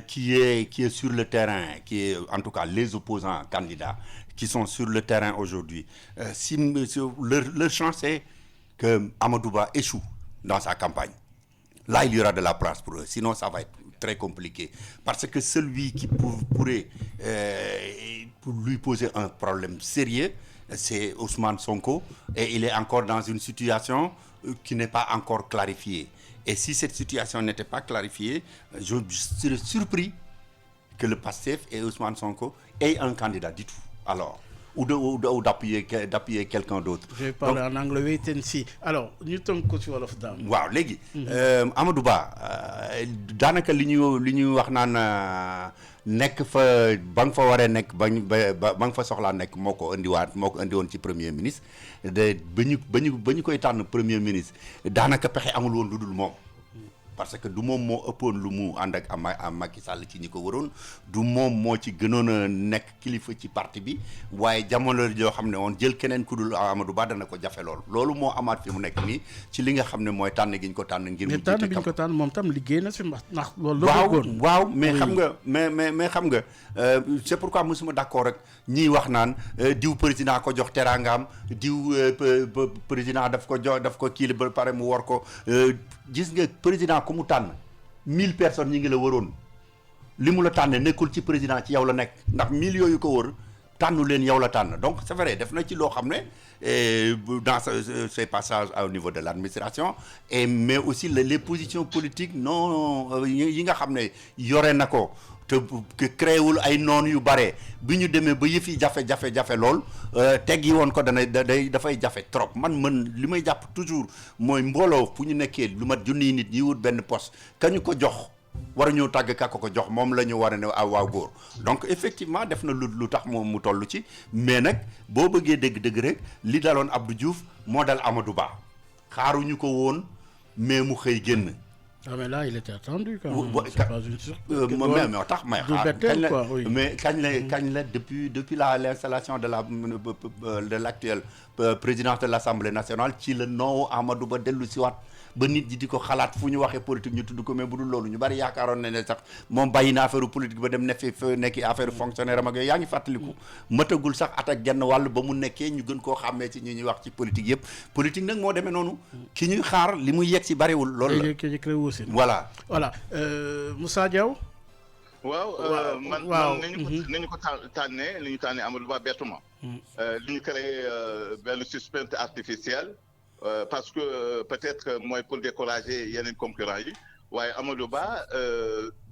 Speaker 2: qui est sur le terrain, qui est en tout cas les opposants candidats qui sont sur le terrain aujourd'hui, leur chance est que Amadou Ba échoue dans sa campagne. Là, il y aura de la place pour eux. Sinon, ça va être très compliqué. Parce que celui qui pourrait pour lui poser un problème sérieux, c'est Ousmane Sonko. Et il est encore dans une situation qui n'est pas encore clarifiée. Et si cette situation n'était pas clarifiée, je serais surpris que le PASTEF et Ousmane Sonko aient un candidat du tout. Alors, ou d'appuyer quelqu'un d'autre.
Speaker 1: Je vais parler en anglais, wait and see. Alors, ñu tënk ko ci wolof daam.
Speaker 2: waaw léegi Amadou Ba daanaka li ñu wax naan nekk fa ba nga fa waree nekk ba nga fa soxlaa nekk moo ko indiwoon ci premier ministre de ba ñu koy tànn premier ministre daanaka pexe amul woon lu dul moom. parce que du moom moo ëppoon lu mu ànd ak Macky Sall ci ñi ko waroon du moom moo ci gënoon a nekk kilifa ci parti bi waaye jamono joo xam ne woon jël keneen ku dul Amadou Ba dana ko jafe loolu moo amaat fi mu nekk nii ci li nga xam ne mooy tànn gi ñu ko tànn ngir mu
Speaker 1: tànn bi ñu ko tànn moom tam liggéey na si ndax loolu
Speaker 2: waaw mais xam nga mais xam nga c'est pourquoi mosuma d'accord rek ñiy wax naan diw président ko jox teraangaam diw président daf ko kii ba pare mu war ko gis nga président ku mu tànn 1000 personnes ñi ngi la waroon li mu la tànn nekkul ci président ci yow la nekk ndax 1000 yooyu ko wër tànnu leen yow la tànn donc c'est vrai def na ci loo xam ne dans ces passages au niveau de l'administration mais aussi les positions politiques non yi nga xam ne yore na ko te créé wul ay noon yu bare bi ñu demee ba yëf yi jafe lool teggi woon ko dafay jafe trop man li may jàpp toujours mooy mbooloo fu ñu nekkee lu mat junniy nit ñi wut benn poste kañu ko jox war a ñëw tàgg ka ko jox moom la ñu war a ne waaw góor donc effectivement def na lu tax moom mu toll ci mais nag boo bëggee dëgg rek li daloon Abdou Diouf moo dal Amadou Ba xaaruñu ko woon mais mu xëy génn.
Speaker 1: Ah mais là il était attendu quand même. C'est pas une surprise.
Speaker 2: Mais tax may xaar mais kañ la depuis l'installation de l'actuel président de l'Assemblée nationale ci la noo Amadou Ba dellu si waat ba nit ji di ko xalaat fu ñu waxee politique ñu tudd ko mais bu dul loolu ñu bari yaakaaroon ne sax moom bàyyi na affaire politique ba dem nekki affaire fonctionnaire am ak yooyu yaa ngi fàttaliku matagul sax at ak genn wàll ba mu nekkee ñu gën koo xàmmee ci ñuy wax ci politique yëpp politique nag moo demee noonu ki ñuy xaar li muy yegg si bariwul loolu la
Speaker 1: voilà Moussa Diaw
Speaker 4: man nañu ko tànnee li ñu tànnee Amadou Ba bettuma li ñu créé benn suspense artificiel parce que peut-être mooy pour décourager yeneen concurrents yi waaye Amadou Ba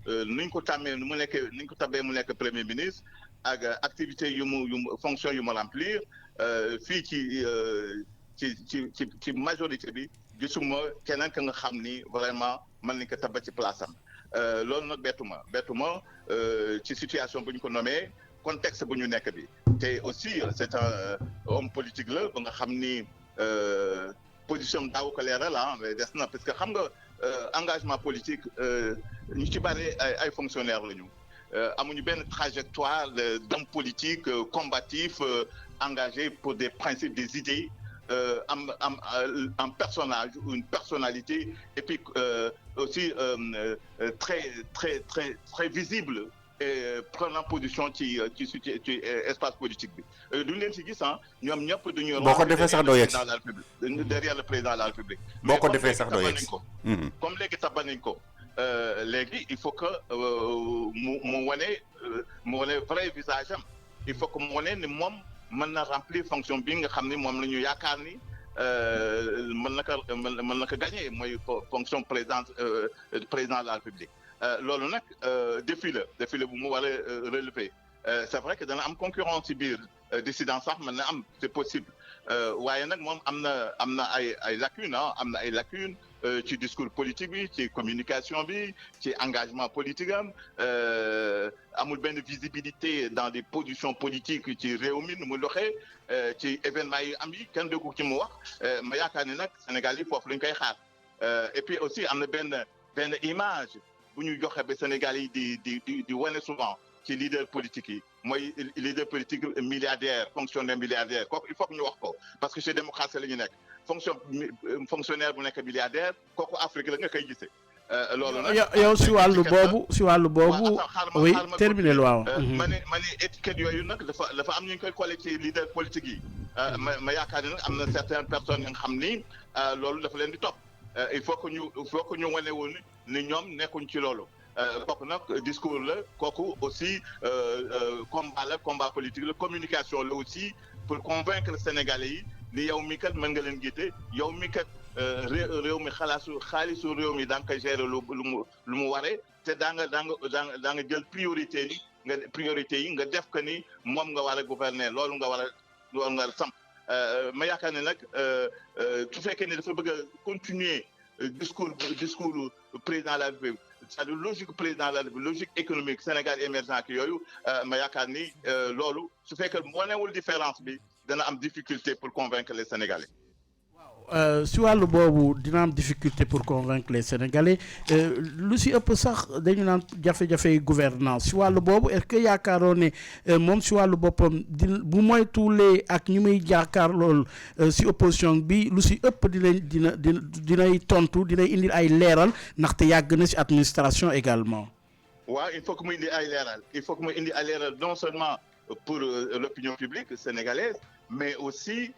Speaker 4: nuñ ko tabbee mu nekk premier ministre ak activité yu mu fonction yu mu remplir fii ci majorité bi gisuma keneen ka nga xam ni vraiment mën nañ ko tabba ci place am loolu nag bettuma ci situation bu ñu ko nommé contexte bu ñu nekk bi te aussi c'est un homme politique la ba nga xam ni position daaw ko leeral mais des na parce que xam nga engagement politique ñu ci bari ay fonctionnaires lañu amuñu benn trajectoire d'homme politique combatif engagé pour des principes des idées un personnage ou une personnalité et puis aussi très visible et prenant position ci espace politique bi duñ leen ci gis ñoom ñëpp duñu
Speaker 2: boo ko defee sax doo yegg
Speaker 4: derrière le président de la République
Speaker 2: boo ko defee sax doo yegg
Speaker 4: comme léegi tabba nañ ko léegi il faut que mu wane vrai visage am il faut que mu wane ni moom mën na remplir fonction bi nga xam ni moom la ñu yaakaar ni mën na ko gagner mooy fonction président de la République loolu nag défi la bu mu war a relever c'est vrai que dana am concurrence ci biir dissident sax mën na am c'est possible waaye nag moom am na ay lacunes ci discours politique bi ci communication bi ci engagement politique am amul benn visibilité dans des positions politiques ci réew mi nu mu doxee ci événements yi am yi kenn déggu ci mu wax ma yaakaar ni nag Sénégal yi foofu lañ koy xaar et puis aussi am na benn image bu ñu joxe ba Sénégal yi di wane souvent ci leader politique yi mooy leader politique milliardaire fonctionnaire milliardaire kooku il faut que ñu wax ko parce que chez démocratie la ñu nekk fonctionnaire bu nekk milliardaire kooku Afrique la nga koy gisee. loolu nag
Speaker 1: yow si wàllu boobu. oui terminé waaw.
Speaker 4: ma ne étiquette yooyu nag dafa am ñu koy collé ci leader politique yi. ma yaakaar ne nag am na certaines personnes yi nga xam ni loolu dafa leen di topp il faut que ñu wane woon ni ñoom nekkuñ ci loolu. kooku nag discours la kooku aussi combat politique la communication la aussi pour convaincre Sénégalais yi ni yow mi kat mën nga leen gite yow mi kat réew mi xaalisu réew mi da nga koy gérer lu mu waree te daa nga jël priorité yi nga def ko ni moom nga war a gouverner loolu nga war a samp ma yaakaar ne nag su fekkee ne dafa bëgg a continuer discours président de la République c'est-à-dire logique président la logique économique Sénégal émergent ak yooyu ma yaakaar ni loolu su fekkee wanewul différence bi dana am difficulté pour convaincre les Sénégalais.
Speaker 1: Si wàllu boobu dina am difficulté pour convaincre les Sénégalais lu si ëpp sax dañu naan jafe-jafe gouvernance si wàllu boobu est-ce que yaakaaroon ne moom si wàllu boppam bu moytuwulee ak ñu muy jaakaar lool si opposition bi lu si ëpp dinay tontu dinay indi ay leeral ndaxte yàgg na si administration également.
Speaker 4: waaw il faut que mu indi ay leeral non seulement pour l'opinion publique sénégalaise mais aussi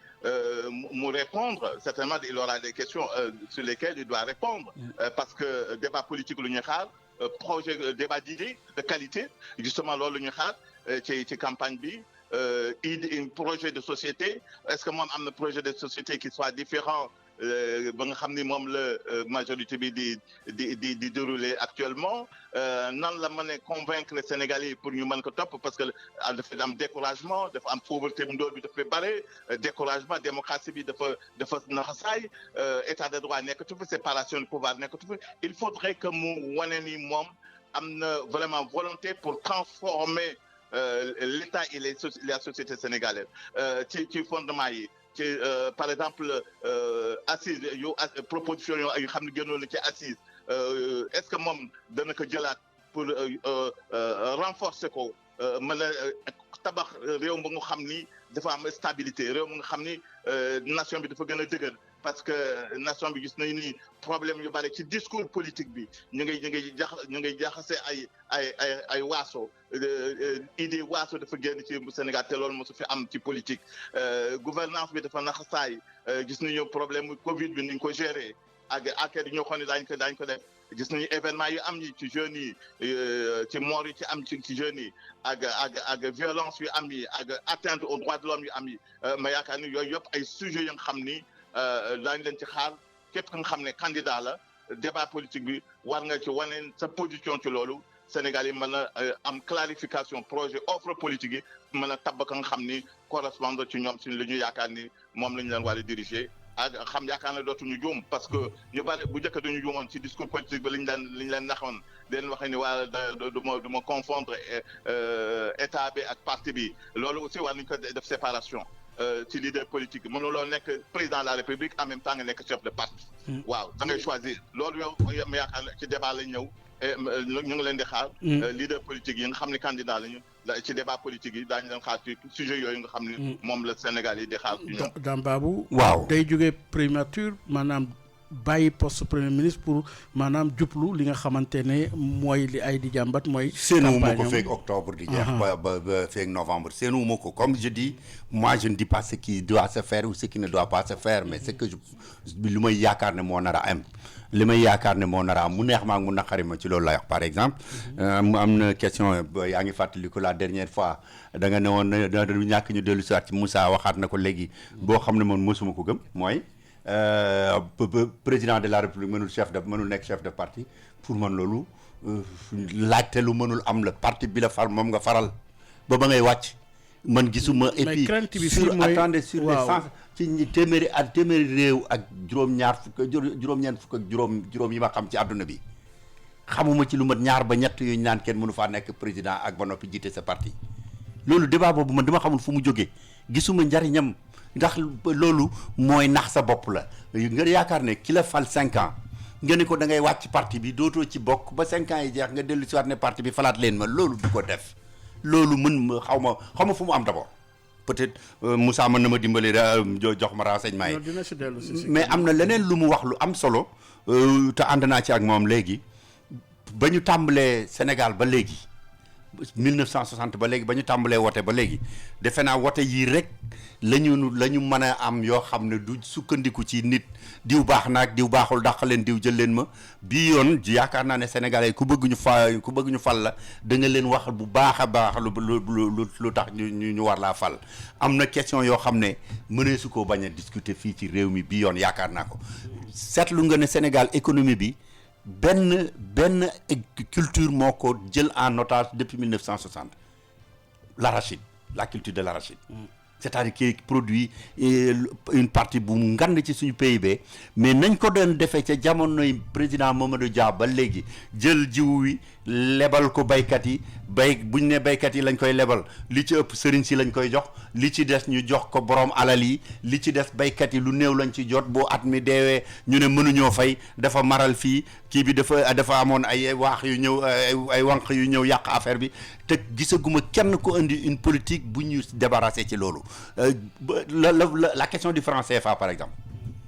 Speaker 4: mu répondre certainement il aura des questions sur lesquelles il doit répondre parce que débat politique lu ñuy xaar projet débat d'idées de qualité justement loolu lu ñuy xaar ci campagne bi un projet de société est-ce que moom am na projet de société qui soit différent ba nga xam ni moom la majorité bi di dérouler actuellement nan la mën a convaincre les Sénégalais pour ñu mën ko topp parce que dafa am découragement dafa am pauvreté ndóol bi dafa bare découragement démocratie bi dafa naxasaay état de droit nekkatu fi séparation du pouvoir nekkatu fi il faudrait que mu wane ni moom am na vraiment volonté pour transformer l'État et la société sénégalaise ci fondement yi. Par exemple assise proposition yoo xam ne génnoon na ci assise est-ce que moom dana ko jëlaat pour renforcer ko mën a tabax réew mu nga xam ni dafa am stabilité réew mu nga xam ni nation bi dafa gën a dëgër parce que nation bi gis nañu ni problème yu bari ci discours politique bi ñu ngay jaxase ay waaso idée waaso dafa génn ci Sénégal te loolu mosu fi am ci politique gouvernance bi dafa naxasaay gis nañu problème Covid bi ni ñu ko gérer ak enquête yi ñoo xam ne daañu ko def gis nañu événement yu am yi ci jeunes yi ci mort yi ci am ci jeunes yi ak violence yu am yi ak atteinte aux droits de l'homme yu am yi ma yaakaar ni yooyu yëpp ay sujets yu nga xam ni daañu leen ci xaar képp nga xam ne candidat la débat politique bi war nga ci wane sa position ci loolu Sénégal yi mën a am clarification projet offre politique yi mën a tabb ka nga xam ni correspondre ci ñoom si li ñu yaakaar ni moom la ñu leen war a diriger ak xam yaakaar na dootuñu juum parce que ñu bari bu njëkk dañu juumoon ci discours politique bi li ñu leen naxoon leen waxee ni waa du ma confondre état bi ak parti bi loolu aussi war nañu ko def séparation ci leader politique mënuloo nekk président de la République en même temps nga nekk chef de parti. waaw da ngay choisir loolu yow ma yaakaar ci débat lañ ñëw ñu ngi leen di xaar. leader politique yi nga xam ne candidat lañu ci débat politique yi daañu leen xaar ci sujet yooyu nga xam ne moom la Sénégal yi di xaar.
Speaker 1: Dame Babou.
Speaker 2: waaw
Speaker 1: day jógee primature maanaam bàyyi poste premier ministre pour maanaam jublu li nga xamante ne mooy li ay di jàmbat mooy.
Speaker 2: seenu ma ko feeg octobre di jeex ba feeg novembre seenu ma ko comme je dis moi je ne dis pas ce qui doit se faire ou ce qui ne doit pas se faire mais c'est que lu may yaakaar ne moo nar a am li may yaakaar ne moo nar a am mu neex maa mu naqari ma ci loolu lay wax par exemple am na question yaa ngi fàttaliku la dernière fois da nga ne woon da ñàkk ñu dellu si waat ci Moussa waxaat na ko léegi boo xam ne man mosuma ko gëm mooy président de la République mënul nekk chef de parti pour man loolu laajte lu mënul am la parti bi la far moom nga faral ba ngay wàcc man gisuma et puis attendez sur les sens ci téeméeri réew ak juróom-ñeent fukk ak juróom yi ma xam ci àdduna bi xamuma ci lu mat ñaar ba ñett yooyu naan kenn mënu faa nekk président ak ba noppi jiite sa parti loolu débat boobu man dama xamul fu mu jógee gisuma njariñam ndax loolu mooy nax sa bopp la nga yaakaar ne ki la fal 5 ans nga ne ko da ngay wàcc parti bi dootoo ci bokk ba 5 ans yi jeex nga dellu si waat ne parti bi falaat leen ma loolu du ko def loolu xaw ma fu mu am d'abord peut-être Moussa mën na ma dimbali jox ma renseignement yi mais am na leneen lu mu wax lu am solo te ànd naa ci ak moom léegi ba ñu tàmbalee Sénégal ba léegi 1960 ba léegi ba ñu tàmbalee wote ba léegi defe naa wote yii rek la ñu mën a am yoo xam ne du sukkandiku ci nit diw baax naag diw baaxul dàq leen diw jël leen ma bii yoon yaakaar naa ne sénégalais ku bëgg ñu fal la da nga leen wax bu baax a baax lu tax ñu war laa fal am na question yoo xam ne mënee su ko bañ a discuter fii ci réew mi bii yoon yaakaar naa ko seetlu nga ne Sénégal économie bi benn culture moo ko jël en otage depuis 1960 l'arachide la culture de l'arachide c'est-à-dire qui produit une partie bu ngand ci suñu PIB mais nañ ko doon defee ca jamonoy président Mamadou Dia ba léegi jël jiw wi lebal ko baykat yi buñ ne baykat yi lañ koy lebal li ci ëpp sëriñ si lañ koy jox li ci des ñu jox ko borom alal yi li ci des baykat yi lu néew lañ ci jot boo at mi deewee ñu ne mënuñoo fay dafa maral fii kii bi dafa amoon ay waax yu ñëw ay wànq yu ñëw yàq affaire bi te gisaguma kenn ko indi une politique bu ñu débarrasser ci loolu la question du franc CFA par exemple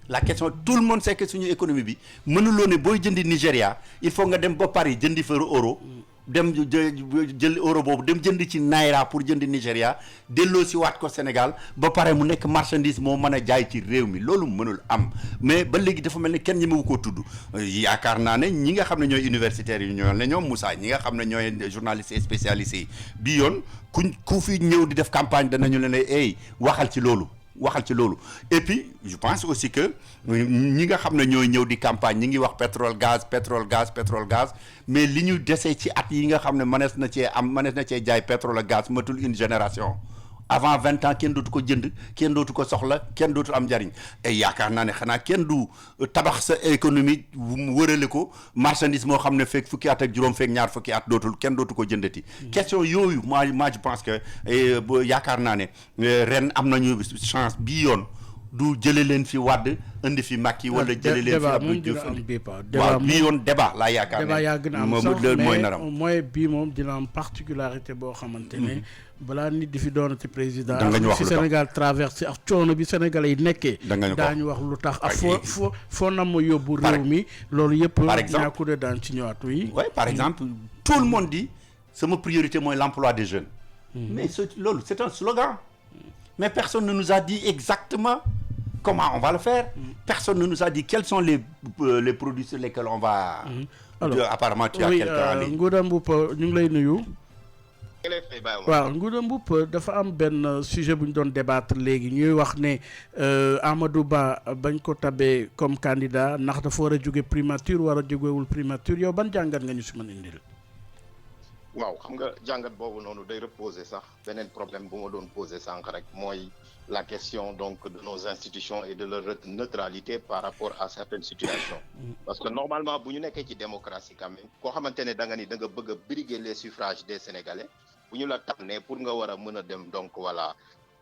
Speaker 2: la question tout le monde sait que suñu économie bi mënuloo ne booy jëndi Nigéria il faut nga dem ba Paris jëndi fa euro dem jël euro boobu dem jënd ci naira pour jëndi Nigéria delloo si waat ko Sénégal ba pare mu nekk marchandise moo mën a jaay ci réew mi loolu mënul am mais ba léegi dafa mel ni kenn ñemewu koo tudd yaakaar naa ne ñi nga xam ne ñooy universitaires yi ñoo la ñoom Moussa ñi nga xam ne ñooy journalistes et spécialistes yi bii yoon ku fi ñëw di def campagne danañu leen ne waxal ci loolu et puis je pense aussi que ñi nga xam ne ñooy ñëw di campagne ñi ngi wax pétrole gaz mais li ñu desee ci at yi nga xam ne mënees na cee jaay pétrole ak gaz matul une génération avant 20 ans kenn dootu ko jënd kenn dootu ko soxla kenn dootu am njariñ et yaakaar naa ne xanaa kenn du tabax sa économie wërale ko marchandise moo xam ne fekk fukki at ak juróom fekk ñaar fukki at kenn dootu ko jëndati question yooyu moi je pense que yaakaar naa ne ren am nañu chance bii yoon du jële leen fi Wade indi fi Macky wala jële leen fi Abdou Diouf waaw bii yoon débat laa yaakaar ne
Speaker 1: débat yàgg na am sax
Speaker 2: mooy naram
Speaker 1: mooy bii moom dina am particularité boo xamante ne balaa nit di fi doonati président si Sénégal traversé ak coono bi Sénégalais yi nekkee daañu wax lu tax ak foo nam ma yóbbu réew mi loolu yëpp ñaaku de daan ci ñëwaatu yi
Speaker 2: par exemple tout le monde dit sama priorité mooy l'emploi des jeunes mais loolu c'est un slogan mais personne ne nous a dit exactement comment on va le faire. Personne ne nous a dit quels sont les produits sur lesquels on va. Alors apparemment tu as quelqu'un en ligne.
Speaker 1: Ngouda Mboup ñu ngi lay nuyu. waaw Ngouda Mboup dafa am benn sujet bu ñu doon débattre léegi ñuy wax ne Amadou Ba bañ ko tabee comme candidat ndax dafa war a jóge primature war a jógewul primature yow ban jàngat nga ñu si mën indil.
Speaker 5: waaw xam nga jàngat boobu noonu day reposer sax beneen problème bu ma doon poser sànq rek mooy la question donc de nos institutions et de leur neutralité par rapport à certaines situations parce que normalement bu ñu nekkee ci démocratie quand même koo xamante ne da nga bëgg a briguer les suffrages des Sénégalais bu ñu la tànnee pour nga war a mën a dem donc voilà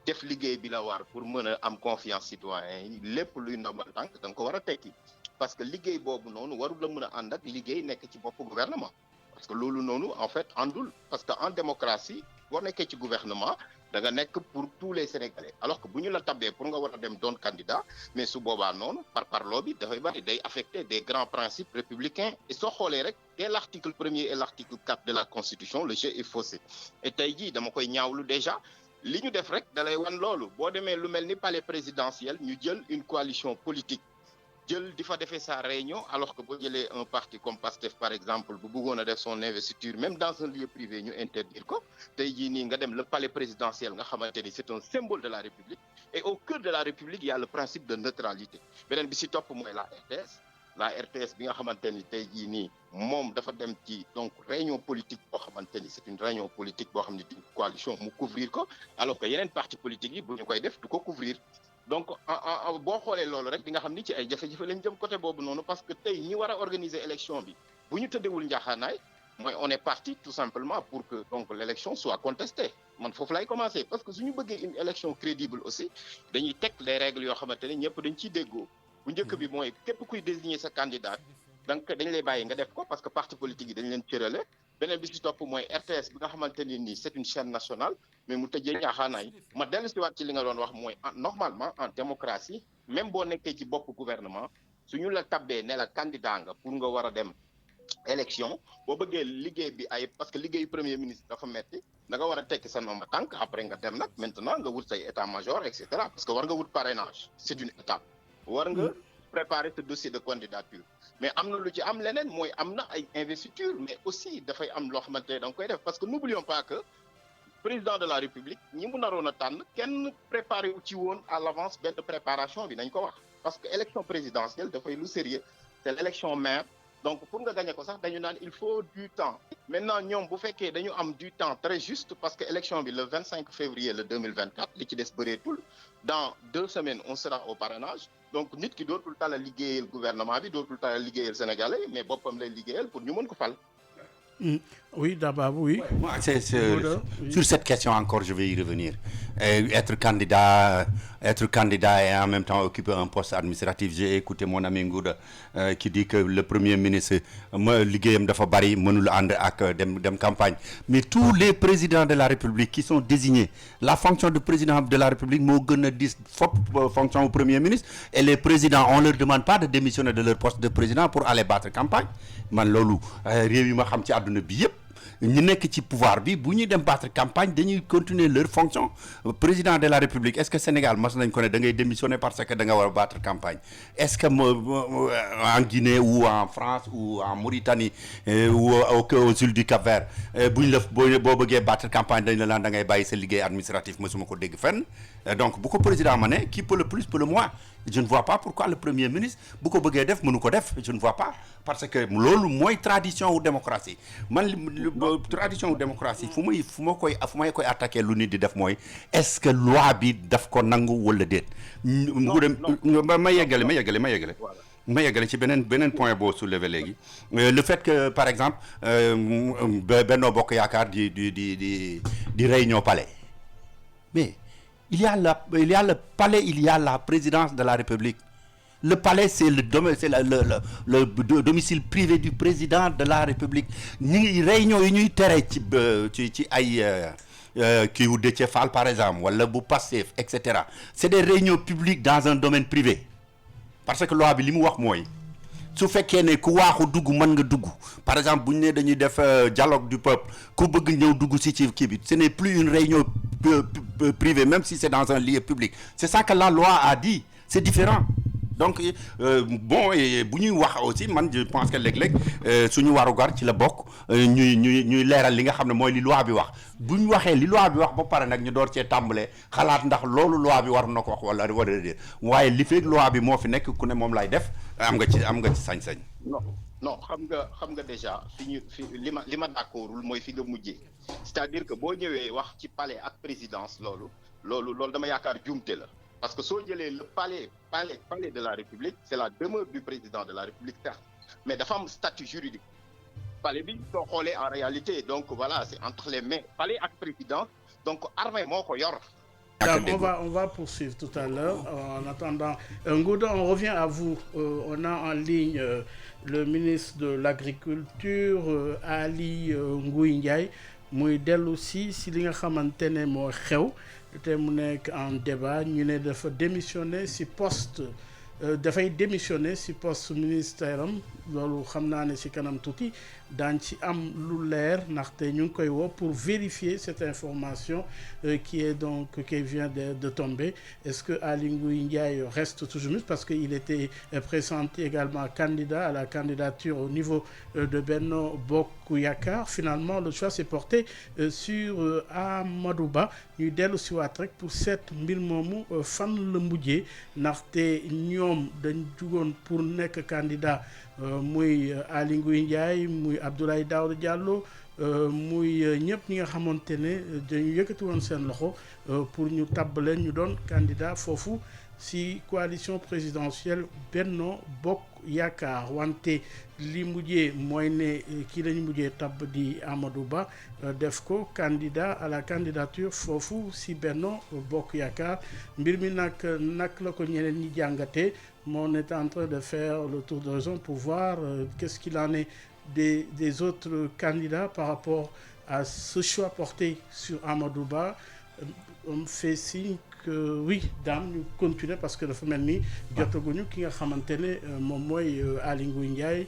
Speaker 5: def liggéey bi la war pour mën a am confiance citoyen yi lépp luy ndombal tànk da nga ko war a tekki parce que liggéey boobu noonu warul la mën a ànd ak liggéey nekk ci bopp gouvernement parce que loolu noonu en fait àndul parce que en démocratie boo nekkee ci gouvernement da nga nekk pour tous les Sénégalais alors que bu ñu la tabbee pour nga war a dem doon candidat mais su boobaa noonu par parloo bi dafay bari day affecter des grands principes républicains et soo xoolee rek dès l'article 1er et l'article 4 de la Constitution le jeu est faussé et tey jii dama koy ñaawlu déjà li ñu def rek da lay wan loolu boo demee lu mel ni palais présidentiel ñu jël une coalition politique jël di fa defee sa réunion alors que boo jëlee un parti comme PASTEF par exemple bu bëggoon a def son investiture même dans un lieu privé ñu interdire ko tey jii nii nga dem le palais présidentiel nga xamante ni c'est un symbole de la République et au cœur de la République il y a le principe de neutralité beneen bi si topp mooy la RTS bi nga xamante ni tey jii nii moom dafa dem ci donc réunion politique boo xamante ni c'est une réunion politique boo xam ne une coalition mu couvrir ko alors que yeneen parti politique yi bu ñu koy def du ko couvrir donc boo xoolee loolu rek di nga xam ni ci ay jafe-jafe lañ jëm côté boobu noonu parce que tey ñi war a organiser élection bi bu ñu tëddewul njaaxaanaay mooy on est parti tout simplement pour que donc l'élection soit contestée man foofu lay commencer parce que suñu bëggee une élection crédible aussi dañuy teg les règles yoo xamante ne ñëpp dañ ciy déggoo bu njëkk bi mooy képp kuy désigner sa candidat donc dañ lay bàyyi nga def ko parce que parti politique yi dañ leen cërale beneen bi ci topp mooy RTS bi nga xamante ni nii c'est une chaîne nationale mais mu tëjee njaaxaanaay ma dellu si waat ci li nga doon wax mooy normalement en démocratie même boo nekkee ci bopp gouvernement suñu la tabbee ne la candidat nga pour nga war a dem élection boo bëggee liggéey bi parce que liggéeyu premier ministre dafa metti da nga war a tekki sa nombre tànk après nga dem nag maintenant nga wut say état major et cetera parce que war nga wut parrainage c'est une étape war nga préparer ce dossier de candidature mais am na lu ci am leneen mooy am na ay investiture mais aussi dafay am loo xamante ne da nga koy def parce que n'oublions pas que président de la République ñi mu naroon a tànn kenn préparé wu ci woon à l'avance benn préparation bi nañ ko wax parce que élection présidentielle dafay lu sérieux c'est l'élection maire donc pour nga gagner ko sax dañu naan il faut du temps maintenant ñoom bu fekkee dañu am du temps très juste parce que élection bi le 25 février le 2024 li ci des bëreetul dans 2 semaines on sera au parrainage donc nit ki dootul tala liggéeyal gouvernement bi dootul tala liggéeyal sénégalais mais boppam lay liggéeyal pour ñu mën ko fal.
Speaker 1: Oui, d'abord, oui.
Speaker 2: Moi, sur cette question encore, je vais y revenir. Être candidat et en même temps occuper un poste administratif. J'ai écouté mon ami Ngouda qui dit que le Premier ministre, liggéeyam dafa bari mënul ànd ak dem campagne. Mais tous les présidents de la République qui sont désignés, la fonction de président de la République moo gën a dis fop fonction au Premier ministre. Et les présidents, on leur demande pas de démissionner de leur poste de président pour aller battre campagne. Man loolu réew yi ma xam ci àdduna bi yëpp ñu nekk ci pouvoir bi bu ñuy dem battre campagne dañuy continuer leur fonction. Président de la République est-ce que Sénégal mas nañ ko ne da ngay démissionner parce que da nga war a battre campagne est-ce que en Guinée ou en France ou en Mauritanie ou aux îles du Cap-Vert bu ñu la boo bëggee battre campagne dañ la naan da ngay bàyyi sa liggéey administratif mësuma ko dégg fenn. Donc bu ko président ma ne qui peut le plus peut le moins. Je ne vois pas pourquoi le Premier ministre bu ko bëggee def mënu ko def je ne vois pas parce que loolu mooy tradition wu démocratie man tradition wu démocratie fu may koy attaquer lu nit di def mooy est-ce que loi bi daf ko nangu wala déet. ma yeggale ci beneen point boo soulever léegi le fait que par exemple Benno Bokk Yaakaar di réunion palais mais il y a le palais, il y a la présidence de la République. Le palais, c'est le domicile privé du président de la République. Ñi réunion yi ñuy tere ci ay kii wu Déthié Fall par exemple wala bu Pastef et cetera. C'est des réunions publiques dans un domaine privé. Parce que loi bi li mu wax mooy su fekkee ne ku waaxu dugg mën nga dugg par exemple bu ñu ne dañuy def dialogue du peuple ku bëgg ñëw dugg ci kii bi ce n'est plus une réunion privée même si c'est dans un lieu public c'est ça que la loi a dit c'est différent donc bon bu ñuy wax aussi man je pense que léeg-léeg suñu warugar ci la bokk ñuy leeral li nga xam ne mooy li loi bi wax bu ñu waxee li loi bi wax ba pare nag ñu door cee tàmbalee xalaat ndax loolu loi bi war na ko wax wala déet waaye li fekk loi bi moo fi nekk ku ne moom lay def am nga ci sañ-sañ.
Speaker 5: non xam nga déjà li ma d'accordul mooy fi nga mujjee c'est-à-dire que boo ñëwee wax ci palais ak présidence loolu dama yaakaar juumte la. Parce que soo jëlee le palais de la République c'est la demeure du président de la République certes mais dafa am statut juridique palais bi soo xoolee en réalité donc voilà c'est entre les mains palais ak présidence donc armée moo ko yor.
Speaker 1: On va poursuivre tout à l'heure en attendant Ngouda on revient à vous on a en ligne le ministre de l'Agriculture Aly Ngouille Ndiaye muy dellu si li nga xamante ne moo xew te mu nekk en débat ñu ne dafa démissionner si poste dafay démissionner si poste ministère am loolu xam naa ne si kanam tuuti daañ ci am lu leer ndaxte ñu ngi koy woo pour vérifier cette information qui vient de tomber. Est-ce que Aly Ngouille Ndiaye reste toujours ministre parce qu'il était présenté également candidat à la candidature au niveau de Benno Bokk Yaakaar. Finalement le choix s'est porté sur Amadou Ba ñuy dellu si waat rek pour seet mbir moomu fan la mujjee ndaxte ñoom dañ jugoon pour nekk candidat muy Aly Ngouille Ndiaye muy Abdoulaye Daouda Diallo muy ñëpp ñi nga xamante ne dañu yëkkati woon seen loxo pour ñu tabb leen ñu doon candidat foofu si coalition présidentielle Benno Bokk Yaakaar wante li mujjee mooy ne kii lañu mujjee tabb di Amadou Ba def ko candidat à la candidature foofu si Benno Bokk Yaakaar mbir mi nag la ko ñeneen ñi jàngatee on est en train de faire le tour d'horizon pour voir qu'est-ce qu'il en est des autres candidats par rapport à ce choix porté sur Amadou Ba. On me fait signe que oui daam ñu continuer parce que dafa mel ni jotaguñu ki nga xamante ne moom mooy Aly Ngouille Ndiaye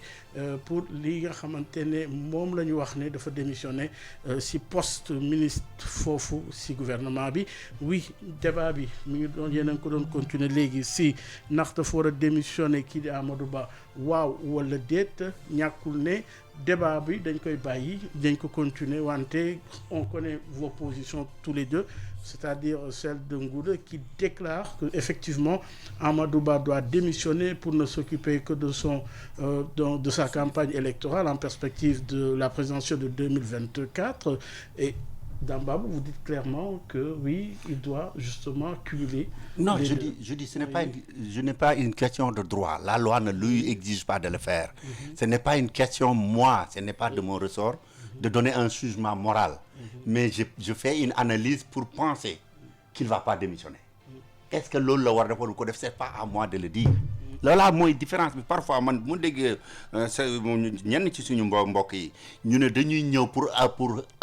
Speaker 1: pour li nga xamante ne moom la ñu wax ne dafa démissionner si poste ministre foofu si gouvernement bi. Oui débat bi mi ngi doon yéen a ngi ko doon continuer léegi si ndax dafa war a démissionner kii di Amadou Ba waaw wala déet ñàkkul ne débat bi dañ koy bàyyi dañ ko continuer wante on connaît vos positions tous les deux c'est-à-dire celle de Ngouda, qui déclare qu'effectivement Amadou Ba doit démissionner pour ne s'occuper que de sa campagne électorale en perspective de la présidentielle de 2024. Et Dambabou, vous dites clairement que oui, il doit justement cumuler.
Speaker 2: Non, je dis, ce n'est pas une question de droit. La loi ne lui exige pas de le faire. Ce n'est pas une question, ce n'est pas de mon ressort de donner un jugement moral. Mais je fais une analyse pour penser qu'il ne va pas démissionner. Est-ce que l'on l'a fait? C'est pas à moi de le dire. Là, mooy différence bi parfois man mu déggee ñenn ci suñu mbokk yi ñu ne dañuy ñëw pour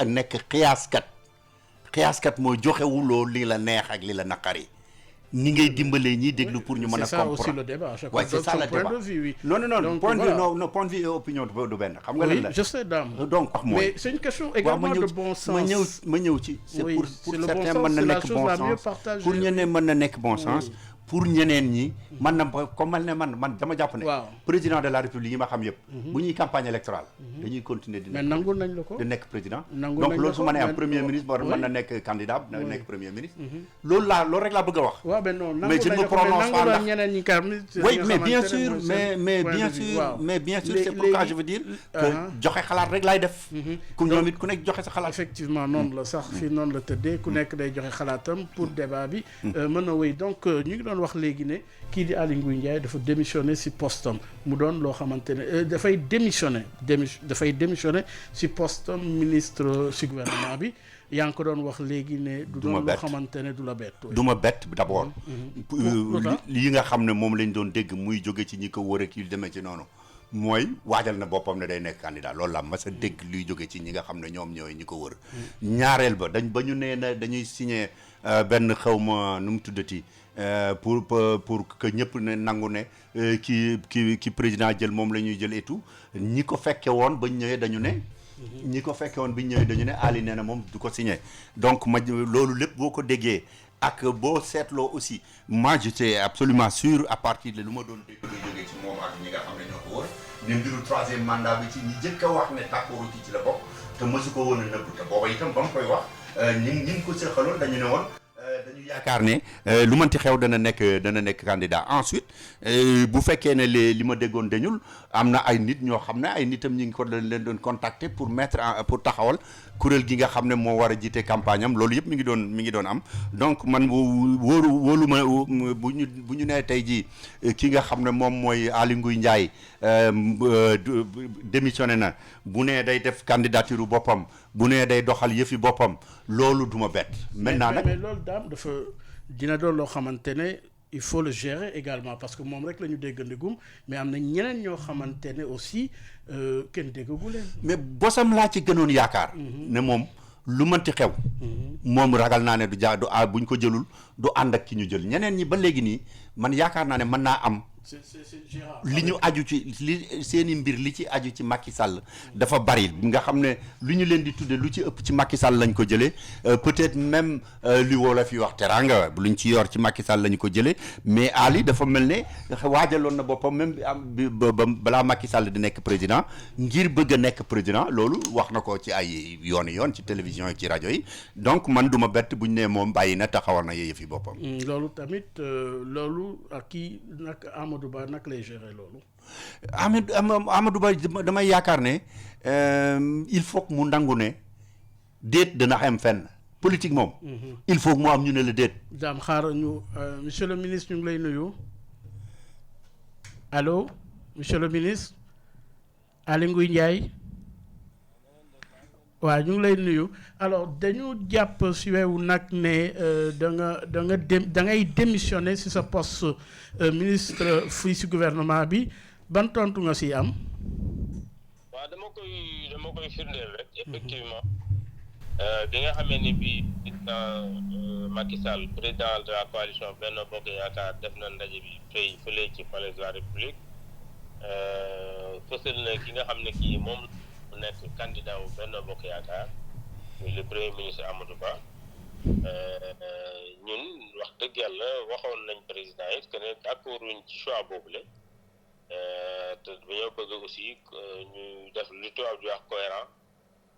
Speaker 2: nekk xiyaaskat mooy joxewuloo li la neex ak li la naqari ni ngay dimbalee ñiy déglu pour ñu mën a comprendre.
Speaker 1: C'est ça aussi le débat.
Speaker 2: Ouais, c'est ça le débat.
Speaker 1: Point de vue, oui.
Speaker 2: Non,
Speaker 1: Donc,
Speaker 2: point
Speaker 1: voilà.
Speaker 2: de vue et opinion du benn xam nga lan la.
Speaker 1: Je sais, Dame.
Speaker 2: Donc
Speaker 1: mais c'est une question également de bon sens.
Speaker 2: ma ñëw ci. C'est
Speaker 1: oui,
Speaker 2: pour certains mën na nekk bon sens. Pour ñeneen mën na nekk bon sens. Pour ñeneen ñi man na comme man dama jàpp ne président de la république yi ma xam yëpp bu ñuy campagne électorale dañuy continuer di nekk président donc loolu su ma nee am premier ministre mën na nekk candidat na nekk premier ministre loolu rek laa bëgg a wax mais je ne me prononce pas ndax oui mais bien sûr c'est pourquoi je veux dire que joxe xalaat rek laay def ku ñoom it ku nekk joxe sa xalaat
Speaker 1: effectivement noonu la sax fii noonu la tëddee ku nekk day joxe xalaatam pour débat bi mën a wéy donc ñu ngi doon wax léegi ne kii di Aly Ngouille Ndiaye dafa démissionner ci postam mu doon loo xamante ne dafay démissionner ci postam ministre ci gouvernement bi yaa ngi ko doon wax léegi ne du doon loo xamante ne du la bett
Speaker 2: du ma bett d'abord yi nga xam ne moom lañ doon dégg muy jóge ci ñi ko wër ak yu demee ci noonu mooy waajal na boppam ne day nekk candidat loolu la ma sa dégg luy jóge ci ñi nga xam ne ñoom ñooy ñi ko wër ñaareel ba ba ñu nee na dañuy signer benn xawma nu mu tuddati pour que ñëpp ne nangu ne ki président jël moom la ñuy jël et tout ñi ko fekke woon ba ñëwee dañu ne Aly nee na moom du ko signé donc loolu lépp boo ko déggee ak boo seetloo aussi moi j'étais absolument sûr à partir de lu ma doon dégg jógee ci moom ak ñi nga xam ne ñoo ko wër ne mbiru troisième mandat bi ci ñi jëkk a wax ne d'accord ci la bokk te mësu ko woon a nëbb te booba itam ba mu koy wax ñi ko seqaloon dañu ne woon dañu yaakaar ne lu mënti xew dana nekk candidat ensuite bu fekkee ne li ma déggoon dañul am na ay nit ñoo xam ne ay nitam ñi ngi ko leen doon contacter pour pour taxawal kuréel gi nga xam ne moo war a jiite campagne am loolu yëpp mi ngi doon am donc man wóolu ma bu ñu nee tey jii ki nga xam ne moom mooy Aly Ngouille Ndiaye démissionné na bu nee day def candidature boppam bu nee day doxal yëfi boppam loolu duma bett maintenant nag
Speaker 1: mais loolu daam dafa dina doon loo xamante ne il faut le gérer également parce que moom rek la ñu déggandegum mais am na ñeneen ñoo xamante ne aussi kenn déggagu leen
Speaker 2: mais bosam laa ci gënoon yaakaar ne moom lu mënti xew moom ragal naa ne buñ ko jëlul du ànd ak ki ñu jël ñeneen ñi ba léegi nii man yaakaar naa ne mën naa am li ñu aju ci seeni mbir li ci aju ci Macky Sall dafa bari nga xam ne lu ñu leen di tudde lu ci ëpp ci Macky Sall lañ ko jëlee peut-être même li wolof yi wax teranga luñ ci yor ci Macky Sall lañ ko jëlee mais Aly dafa mel ne waajaloon na boppam même balaa Macky Sall di nekk président ngir bëgg a nekk président loolu wax na ko ci ay yoon ci télévision yi ci rajo yi donc man duma bett buñ ne moom bàyyi na taxawal na yëfi boppam
Speaker 1: loolu tamit loolu ak kii nag Amadou Ba nag lay gérer loolu.
Speaker 2: Amadou Ba damay yaakaar ne il faut que mu nangu ne déet dana am fenn politique moom. il faut que mu am ñu ne la déet.
Speaker 1: daam xaaral ñu monsieur le ministre ñu ngi lay nuyu allo monsieur le ministre Aly Ngouille Ndiaye waaw ñu ngi lay nuyu alors dañu jàpp si weewu nag ne da ngay démissionner si sa poste ministre fii si gouvernement bi ban tontu nga si am.
Speaker 6: waaw dama koy firndeel rek effectivement bi nga xamee ni bi président Macky Sall président de la coalition Benno Bokk Yaakaar def na ndaje bi fële ci palais de la République fësal na ki nga xam ne kii moom mu nekk candidat wu Benno Bokk Yaakaar muy le premier ministre Amadou Ba ñun wax dëgg yàlla waxoon nañ président yi que ne d'accord wuñ ci choix boobule te dañoo bëgg aussi ñu def lu tubaab di wax cohérent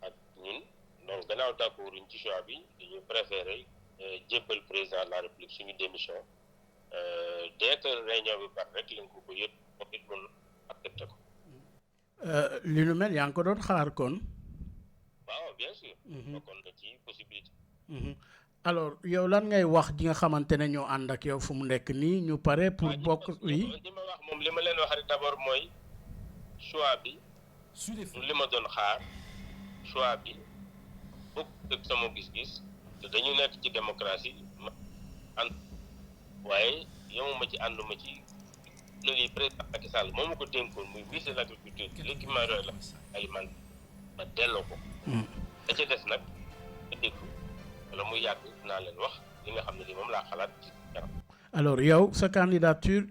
Speaker 6: ak ñun donc gannaaw d'accord wuñ ci choix bi dañu préféré jébbal président de la République suñu démission dès que réunion bi par rek lañ ko yëpp moom it mun accepté ko.
Speaker 1: li nu mel yaa ngi ko doon xaar kon.
Speaker 6: waaw bien sûr. bokkoon na ci possibilité.
Speaker 1: alors yow lan ngay wax ji nga xamante ne ñoo ànd ak yow fu mu nekk nii ñu pare pour bokk. oui
Speaker 6: li ma wax moom li ma leen wax rek d'abord mooy choix bi du li ma doon xaar choix bi bokk ak sama gis-gis te dañu nekk ci démocratie ma ànd waaye yemuma ci ànduma ci léegi président Macky Sall moo ma ko dénkoon muy ministre de l'agriculture l'équipement rural alimentaire ma delloo ko. da ca des nag nga déglu wala muy yàgg naa leen wax li nga xam ne li moom laa xalaat ci kanam.
Speaker 1: alors yow sa candidature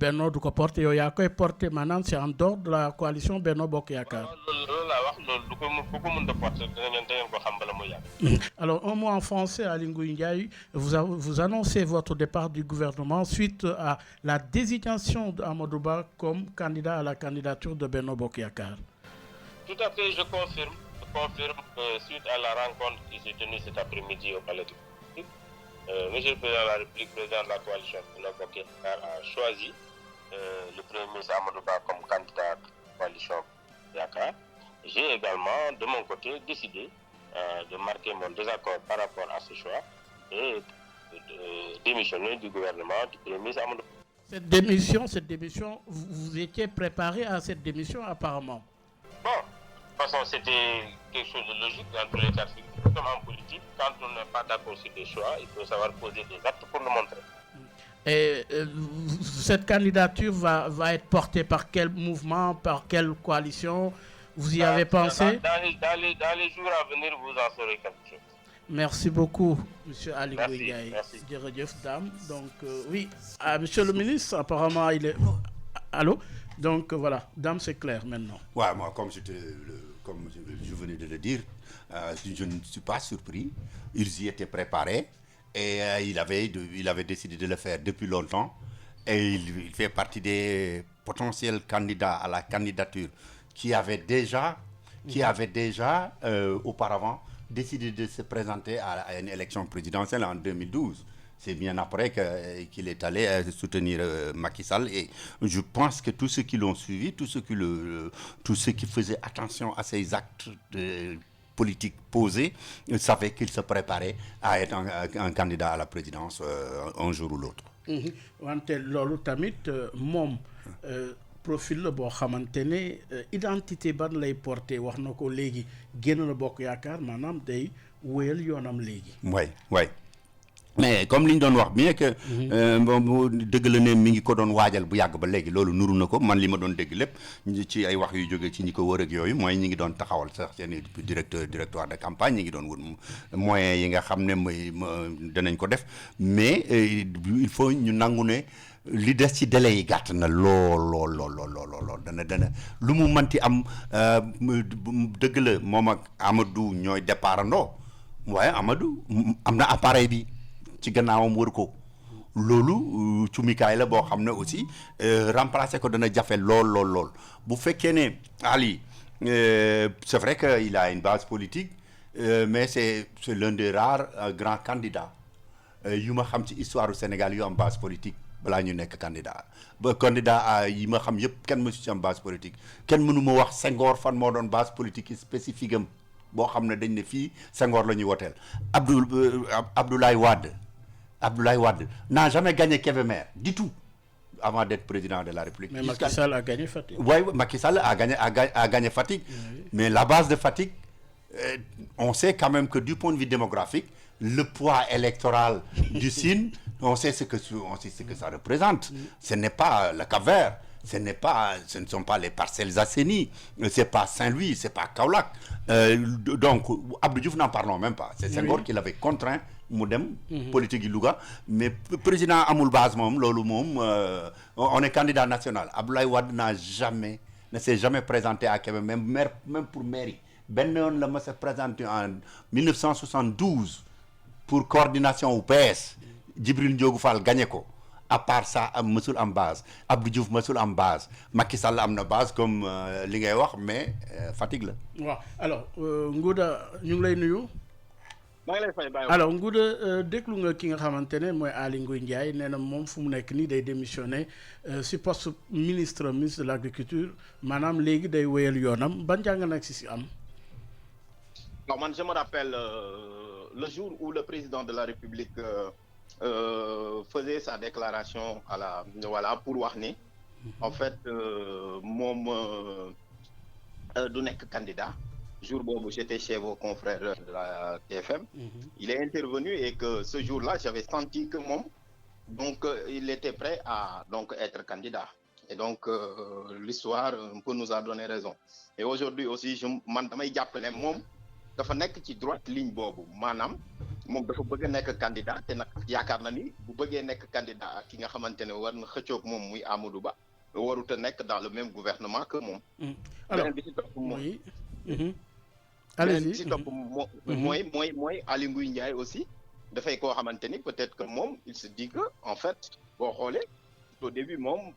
Speaker 1: Benno du ko porté yow yaa koy porté maanaam c'est en dehors de la coalition Benno Bokk Yaakaar.
Speaker 6: loolu laa wax loolu du ko mën a porté dangeen ko xam bala muy yàgg.
Speaker 1: alors un mot en français Aly Ngouille Ndiaye vous annoncez votre départ du gouvernement suite à la désignation d'Amadou Ba comme candidat à la candidature de Benno Bokk Yaakaar.
Speaker 6: Tout à fait, je confirme que suite à la rencontre qui s'est tenue cet après-midi au Palais de République, Monsieur le Président de la République, président de la coalition Benno Bokk Yaakaar, a choisi le Premier ministre Amadou Ba comme candidat de la coalition Yaakaar. J'ai également, de mon côté, décidé de marquer mon désaccord par rapport à ce choix et de démissionner du gouvernement du Premier ministre Amadou Ba.
Speaker 1: Cette démission, vous étiez préparé à cette démission apparemment.
Speaker 6: Bon, de toute façon, c'était quelque chose de logique dans tous les cas. Comme en politique, quand on n'est pas d'accord sur des choix, il faut savoir poser des actes pour le montrer.
Speaker 1: Et cette candidature va être portée par quel mouvement, par quelle coalition? Vous y avez pensé?
Speaker 6: Dans les jours à venir, vous en saurez quelque chose.
Speaker 1: Merci beaucoup, Monsieur Aly Ngouille Ndiaye. Jërëjëf dame. Donc oui, Monsieur le ministre, apparemment il est. Allô? Donc voilà, dame, c'est clair maintenant.
Speaker 2: Ouais, moi, comme je venais de le dire, je ne suis pas surpris. Ils y étaient préparés et il avait décidé de le faire depuis longtemps. Et il fait partie des potentiels candidats à la candidature qui avaient déjà auparavant décidé de se présenter à une élection présidentielle en 2012. C'est bien après qu'il est allé soutenir Macky Sall et je pense que tous ceux qui l'ont suivi, tous ceux qui faisaient attention à ces actes politiques posés, savaient qu'il se préparait à être un candidat à la présidence un jour ou l'autre.
Speaker 1: wante loolu tamit moom profil la boo xamante ne identité ban lay porté wax na ko léegi génn na Bokk Yaakaar maanaam day wéyal yoonam léegi.
Speaker 2: way mais comme li ñu doon wax bien que dëgg la ne mi ngi ko doon waajal bu yàgg ba léegi loolu nuru na ko man li ma doon dégg lépp ci ay wax yu jóge ci ñi ko wër ak yooyu mooy ñi ngi doon taxawal sax seen directoire de campagne ñi ngi doon wut moyens yi nga xam ne mooy danañ ko def mais il faut ñu nangu ne li des ci délai yi gàtt na lool dana lu mu manti am dëgg la moom ak Amadou ñooy départandoo waaye Amadou am na appareil bi ci gannaawam wër ko loolu cumikaay la boo xam ne aussi remplacer ko dana jafe lool bu fekkee ne Ali c'est vrai que il a une base politique mais c'est l'un des rares grands candidats yu ma xam ci histoire du Sénégal yu am base politique balaa ñu nekk candidat yi ma xam yëpp kenn mësu ci am base politique kenn mënu ma wax Senghor fan moo doon base politique spécifique am boo xam ne dañ ne fii Senghor la ñuy woteel Abdoulaye Wade n'a jamais gagné Kébémer du tout avant d'être président de la République.
Speaker 1: Mais Macky Sall a gagné Fatick.
Speaker 2: Oui, Macky Sall a gagné Fatick. Oui. Mais la base de Fatick, on sait quand même que du point de vue démographique, le poids électoral du Sine, on sait ce que ça représente. Ce n'est pas le Cap-Vert, ce ne sont pas les Parcelles Assainies, c'est pas Saint-Louis, c'est pas Kaolack. Donc Abdou Diouf, n'en parlons même pas. C'est Senghor qui l'avait contraint mu dem politique yi Louga mais président amul base moom loolu moom on est candidat national. Abdoulaye Wade ne s'est jamais présenté à Kébémer même pour mairie benn yoon la ma se présenté en 1972 pour coordination au PS Djibril Ndiogou Fall gagné ko. À part ça am mësul am base Abdou Diouf mësul am base Macky Sall am na base comme li ngay wax mais Fatick la.
Speaker 1: waaw alors Ngouda ñu ngi lay nuyu.
Speaker 5: maa ngi lay fay bàyyi.
Speaker 1: alors Ngouda déglu nga ki nga xamante ne mooy Aly Ngouille Ndiaye nee na moom fu mu nekk nii day démissionné si poste ministre de l' agriculture maanaam léegi day wéyal yoonam ban jàng nag si am.
Speaker 5: non man je me rappelle le jour où le président de la République faisait sa déclaration pour wax ni en fait moom du nekk candidat. Jour boobu j'étais chez vos confrères de la TFM. Il est intervenu et que ce jour-là j'avais senti que moom donc il était prêt à donc être candidat et donc l'histoire un peu nous a donné raison et aujourd'hui aussi man damay jàpp ne moom dafa nekk ci droite ligne boobu maanaam moom dafa bëgg a nekk candidat te nag yaakaar na ni bu bëggee nekk candidat ki nga xamante ne war na xëccoog moom muy Amadou Ba warut a nekk dans le même gouvernement que moom.
Speaker 1: alors
Speaker 5: bi ci topp mooy.
Speaker 1: allez-y
Speaker 5: si topp mooy Aly Ngouille Ndiaye aussi dafay koo xamante ni peut-être que moom il se dit que en fait boo xoolee au début moom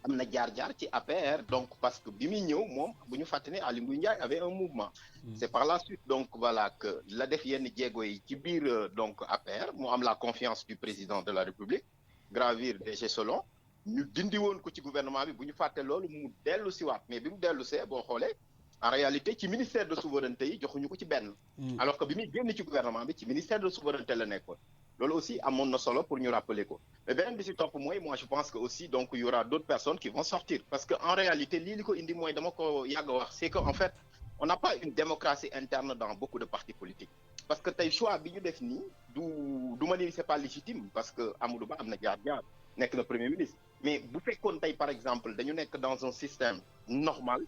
Speaker 5: am na jaar-jaar ci APR donc parce que bi muy ñëw moom bu ñu fàtte ne Aly Ngouille Ndiaye avait un mouvement. C'est par la suite donc voilà que la def yenn jéego yi ci biir donc APR mu am la confiance du président de la République gravir des échelons ñu dindi woon ko ci gouvernement bi bu ñu fàtte loolu mu dellu siwaat mais bi mu dellu see boo xoolee. En réalité ci ministère de souveraineté yi joxuñu ko ci benn. alors que bi muy génn ci gouvernement bi ci ministère de souveraineté la nekkoon. loolu aussi amoon na solo pour ñu rappeler ko mais beneen bi si topp mooy moi je pense que aussi donc il y aura d'autres personnes qui vont sortir parce que en réalité lii li ko indi mooy dama ko yàgg wax c'est que en fait on n'a pas une démocratie interne dans beaucoup de partis politiques. parce que tey choix bi ñu def nii du ma ni c'est pas légitime parce que Amadou Ba am na jaar-jaar nekk na premier ministre mais bu fekkoon tey par exemple dañu nekk dans un système normal.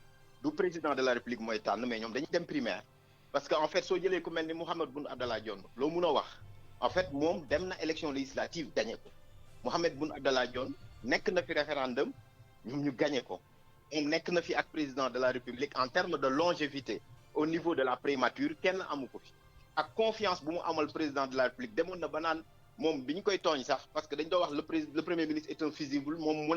Speaker 5: du président de la République mooy tànn mais ñoom dañuy dem primaire parce que en fait soo jëlee ku mel ni Mahammed Boun Abdallah Dionne loo mun a wax en fait moom dem na élection législative gagné ko Mahammed Boun Abdallah Dionne nekk na fi référendum ñoom ñu gagné ko moom nekk na fi ak président de la République en termes de longévité au niveau de la primature kenn amu ko fi ak confiance bu mu amal président de la République demoon na ba naan moom bi ñu koy tooñ sax parce que dañ doon wax le premier ministre est infusible moom mu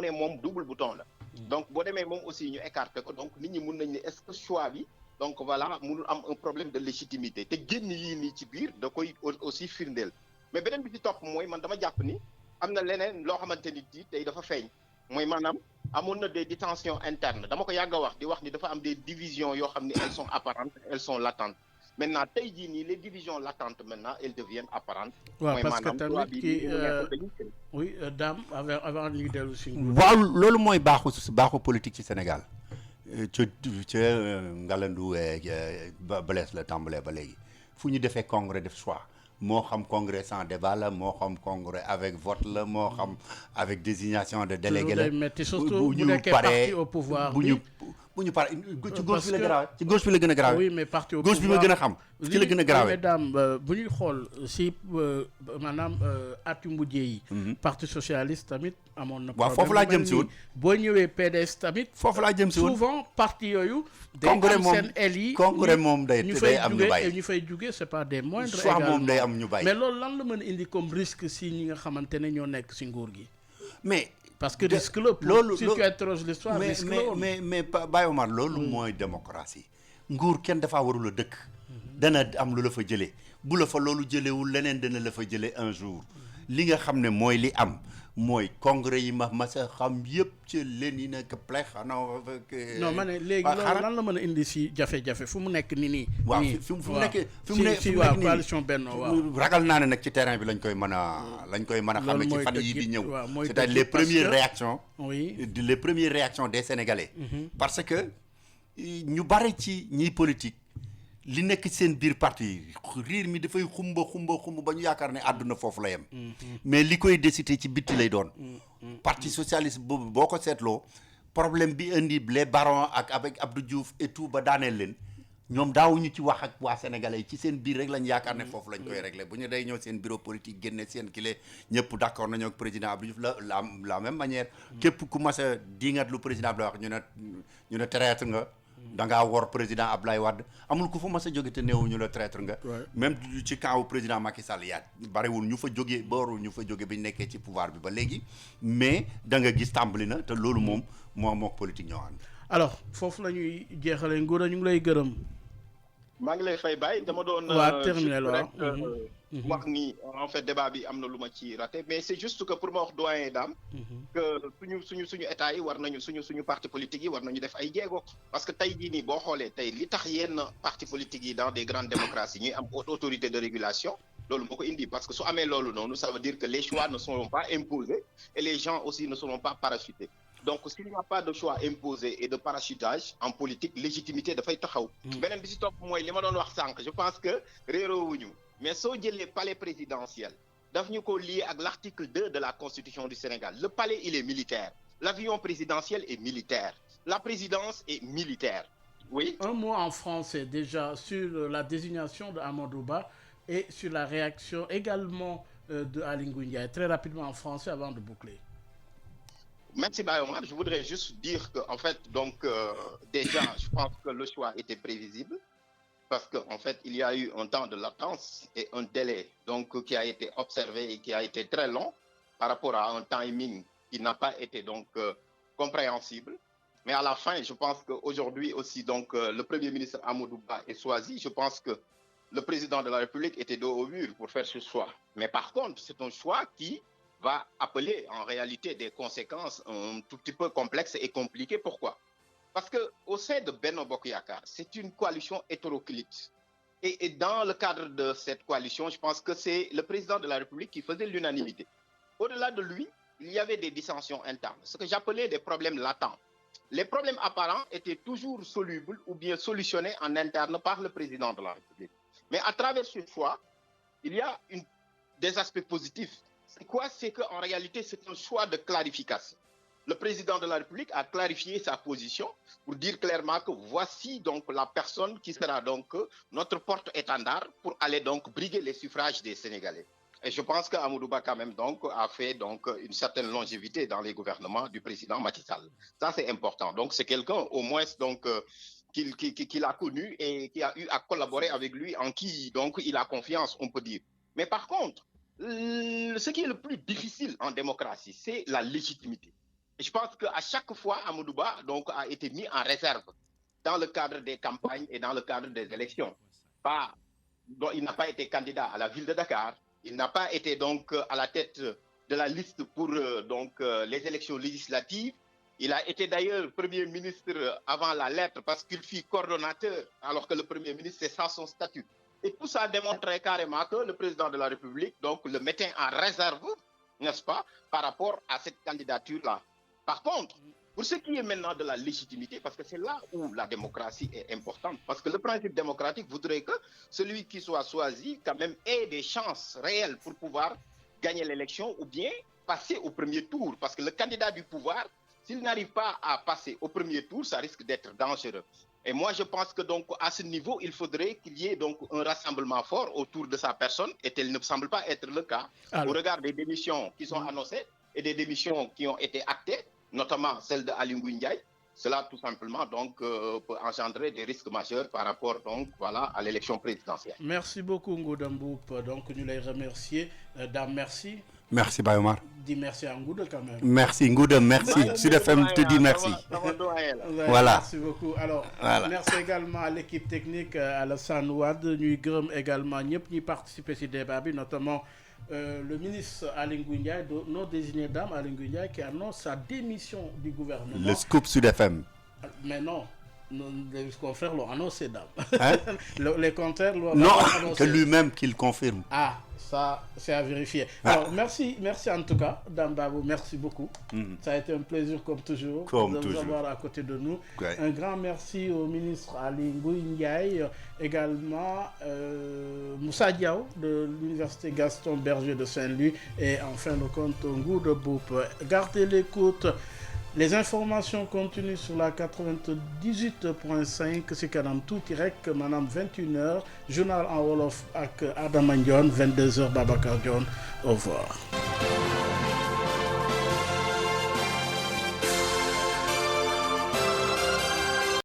Speaker 5: ne moom double bouton la. donc boo demee moom aussi ñu écarté ko donc nit ñi mun nañ ne est-ce que choix bi donc voilà munul am un problème de légitimité te génn yii nii ci biir da koy aussi firndeel mais beneen bi ci topp mooy man dama jàpp ni am na leneen loo xamante ni tey dafa feeñ mooy maanaam amoon na des dissensions internes dama ko yàgg a wax di wax ni dafa am des divisions yoo xam ni elles sont apparentes elles sont latentes. Maintenant tey jii nii les divisions latentes maintenant elles deviennent apparentes.
Speaker 1: waaw parce que tamit kii oui Dame avant ñuy dellu si.
Speaker 2: waaw loolu mooy baaxu politique ci Sénégal ca Ngalandou Blaise la tàmbalee ba léegi fu ñu defee congrès def choix moo xam congrès sans débat la moo xam congrès avec vote la moo xam avec désignation de délégué la.
Speaker 1: surtout bu nekkee parti au pouvoir
Speaker 2: bu ñu paree ci gauche bi la grave ci gauche bi la gën a grave.
Speaker 1: oui mais parti au
Speaker 2: gauche bi ma gën a xam. ci la gën a grave
Speaker 1: mais daam bu ñuy xool si maanaam at yu mujjee yi. parti socialiste tamit amoon na.
Speaker 2: waaw foofu laa jëm si woon
Speaker 1: boo ñëwee PDS tamit.
Speaker 2: foofu laa jëm si woon
Speaker 1: souvent parti yooyu.
Speaker 2: congrès moom
Speaker 1: seen aile yi
Speaker 2: congrès moom day am ñu bàyyi
Speaker 1: ñu fay jugee c'est pas des moindres.
Speaker 2: soit moom day am ñu bàyyi.
Speaker 1: mais loolu lan la mën a indi comme risque si ñi nga xamante ne ñoo nekk si nguur gi.
Speaker 2: mais.
Speaker 1: parce que risque la
Speaker 2: loolu
Speaker 1: si tu interroges l'histoire risque la woon
Speaker 2: mais Baye Omar loolu mooy démocratie nguur kenn dafaa warul a dëkk dana am lu la fa jëlee bu la fa loolu jëlewul leneen dana la fa jëlee un jour li nga xam ne mooy li am mooy congrès yi ma sa xam yëpp ci leen yi nekk plex xanaa
Speaker 1: non ma ne léegi loolu lan la mën a indi si jafe-jafe fu mu nekk nii
Speaker 2: waaw fi mu nekk
Speaker 1: si waaw coalition Benno waaw
Speaker 2: ragal naa ne nag ci terrain bi lañ koy mën a xame ci fan yi di ñëw c'est-à-dire les premières réactions les premières réactions des Sénégalais parce que ñu bari ci ñiy politique li nekk ci seen biir parti riir mi dafay xumba ba ñu yaakaar ne àdduna foofu la yem mais li koy décider ci bitti lay doon parti socialiste boobu boo ko seetloo problème bi indi les barons ak avec Abdou Diouf et tout ba daaneel leen ñoom daawuñu ci wax ak waa sénégalais yi ci seen biir rek lañ yaakaar ne foofu lañ koy régler bu ñu day ñëw seen bureau politique génne seen kile ñëpp d'accord nañoo ak président Abdou Diouf la même manière képp ku mas a diingat lu président Abdoulaye wax ñu ne traître nga da ngaa wor président Abdoulaye Wade amul ku fa mas a jóge te néewuñu la traître nga même ci camp président Macky Sall yaa bariwul ñu fa jóge boorul ñu fa jóge bi ñu nekkee ci pouvoir bi ba léegi mais da nga gis tàmbali na te loolu moom mook politique ñoo ànd
Speaker 1: alors foofu la ñuy jeexalee Ngouda ñu ngi lay gërëm
Speaker 5: maa ngi lay fay Baye dama doon.
Speaker 1: terminé
Speaker 5: rek wax ni en fait débat bi am na lu ma ci raté mais c'est juste que pour ma wax doyen Dame. que suñu état yi war nañu suñu parti politique yi war nañu def ay jéego. parce que tey jii nii boo xoolee tey li tax yenn parti politique yi dans des grandes démocraties ñuy am autorité de régulation loolu moo ko indi parce que su amee loolu noonu ça veut dire que les choix ne seront pas imposés et les gens aussi ne seront pas parachutés. Donc s'il n'y a pas de choix imposé et de parachutage en politique légitimité dafay taxaw. beneen bi si topp mooy li ma doon wax sànq je pense que réeroowuñu mais soo jëlee palais présidentiel daf ñu ko lié ak l'article 2 de la constitution du Sénégal le palais il est militaire l'avion présidentiel est militaire la présidence est militaire. Oui.
Speaker 1: Un mot en français déjà sur la désignation de Amadou Ba et sur la réaction également de Aly Ngouille Ndiaye très rapidement en français avant de boucler.
Speaker 5: Merci Baye Omar. Je voudrais juste dire que en fait donc déjà je pense que le choix était prévisible parce que en fait il y a eu un temps de latence et un délai donc qui a été observé et qui a été très long par rapport à un timing qui n'a pas été donc compréhensible. Mais à la fin je pense qu'aujourd'hui aussi donc le Premier ministre Amadou Ba est choisi. Je pense que le président de la République était dos au mur pour faire ce choix. Mais par contre c'est un choix qui va appeler en réalité des conséquences un tout petit peu complexes et compliquées. Pourquoi? Parce que au sein de Benno Bokk Yakaar, c'est une coalition hétéroclite. Et dans le cadre de cette coalition, je pense que c'est le président de la République qui faisait l'unanimité. Au-delà de lui, il y avait des dissensions internes, ce que j'appelais des problèmes latents. Les problèmes apparents étaient toujours solubles ou bien solutionnés en interne par le président de la République. Mais à travers ce choix, il y a des aspects positifs. C'est quoi? C'est qu'en réalité, c'est un choix de clarification. Le président de la République a clarifié sa position pour dire clairement que voici donc la personne qui sera donc notre porte-étendard pour aller donc briguer les suffrages des Sénégalais. Et je pense qu'Amadou Ba quand même donc a fait donc une certaine longévité dans les gouvernements du président Macky Sall. Ça c'est important. Donc c'est quelqu'un au moins donc qu'il a connu et qui a eu à collaborer avec lui, en qui donc il a confiance, on peut dire. Mais par contre, ce qui est le plus difficile en démocratie, c'est la légitimité. Et je pense qu'à chaque fois, Amadou Ba donc a été mis en réserve dans le cadre des campagnes et dans le cadre des élections. Il n'a pas été candidat à la ville de Dakar. Il n'a pas été donc à la tête de la liste pour les élections législatives. Il a été d'ailleurs Premier ministre avant la lettre parce qu'il fut coordonnateur, alors que le Premier ministre, c'est ça son statut. Et tout ça démontrait carrément que le président de la République donc le mettait en réserve, n'est-ce pas, par rapport à cette candidature-là. Par contre, pour ce qui est maintenant de la légitimité, parce que c'est là où la démocratie est importante, parce que le principe démocratique voudrait que celui qui soit choisi quand même ait des chances réelles pour pouvoir gagner l'élection ou bien passer au premier tour. Parce que le candidat du pouvoir, s'il n'arrive pas à passer au premier tour, ça risque d'être dangereux. Et moi, je pense que donc à ce niveau, il faudrait qu'il y ait donc un rassemblement fort autour de sa personne, et tel ne semble pas être le cas. Au regard des démissions qui sont annoncées et des démissions qui ont été actées, notamment celle de Aly Ngouille Ndiaye, cela tout simplement donc peut engendrer des risques majeurs par rapport donc voilà à l'élection présidentielle.
Speaker 1: Merci beaucoup Ngouda Mboup. Donc nous les remercier. Dame, merci.
Speaker 2: Merci Baye Omar.
Speaker 1: Dis merci à Ngouda quand même.
Speaker 2: Merci Ngouda, merci. Sud FM te dit merci.
Speaker 1: Voilà. Merci beaucoup. Alors, merci également à l'équipe technique, à Alassane Ouad, ñuy gërëm également ñëpp ñi participer ci débat bi, notamment le ministre Aly Ngouille Ndiaye, non désigné Dame Aly Ngouille Ndiaye, qui annonce sa démission du gouvernement.
Speaker 2: Le scoop Sud FM.
Speaker 1: Mais non. Les confrères l'ont annoncé, Dame. Hein? Les confrères l'ont annoncé.
Speaker 2: Non, que lui-même qu'il confirme.
Speaker 1: Ah, ça, c'est à vérifier. Alors, merci en tout cas, Dame Babou, merci beaucoup. Ça a été un plaisir comme toujours de vous avoir à côté de nous. Ouais. Un grand merci au ministre Aly Ngouille Ndiaye, également Moussa Diaw de l'Université Gaston Berger de Saint-Louis et en fin de compte Ngouda Mboup. Gardez l'écoute. Les informations continuent sur la 98.5 c'est kanam tuuti rek maanaam 21h journal en wolof ak Adama Ndione 22h Babacar Dione. Au revoir.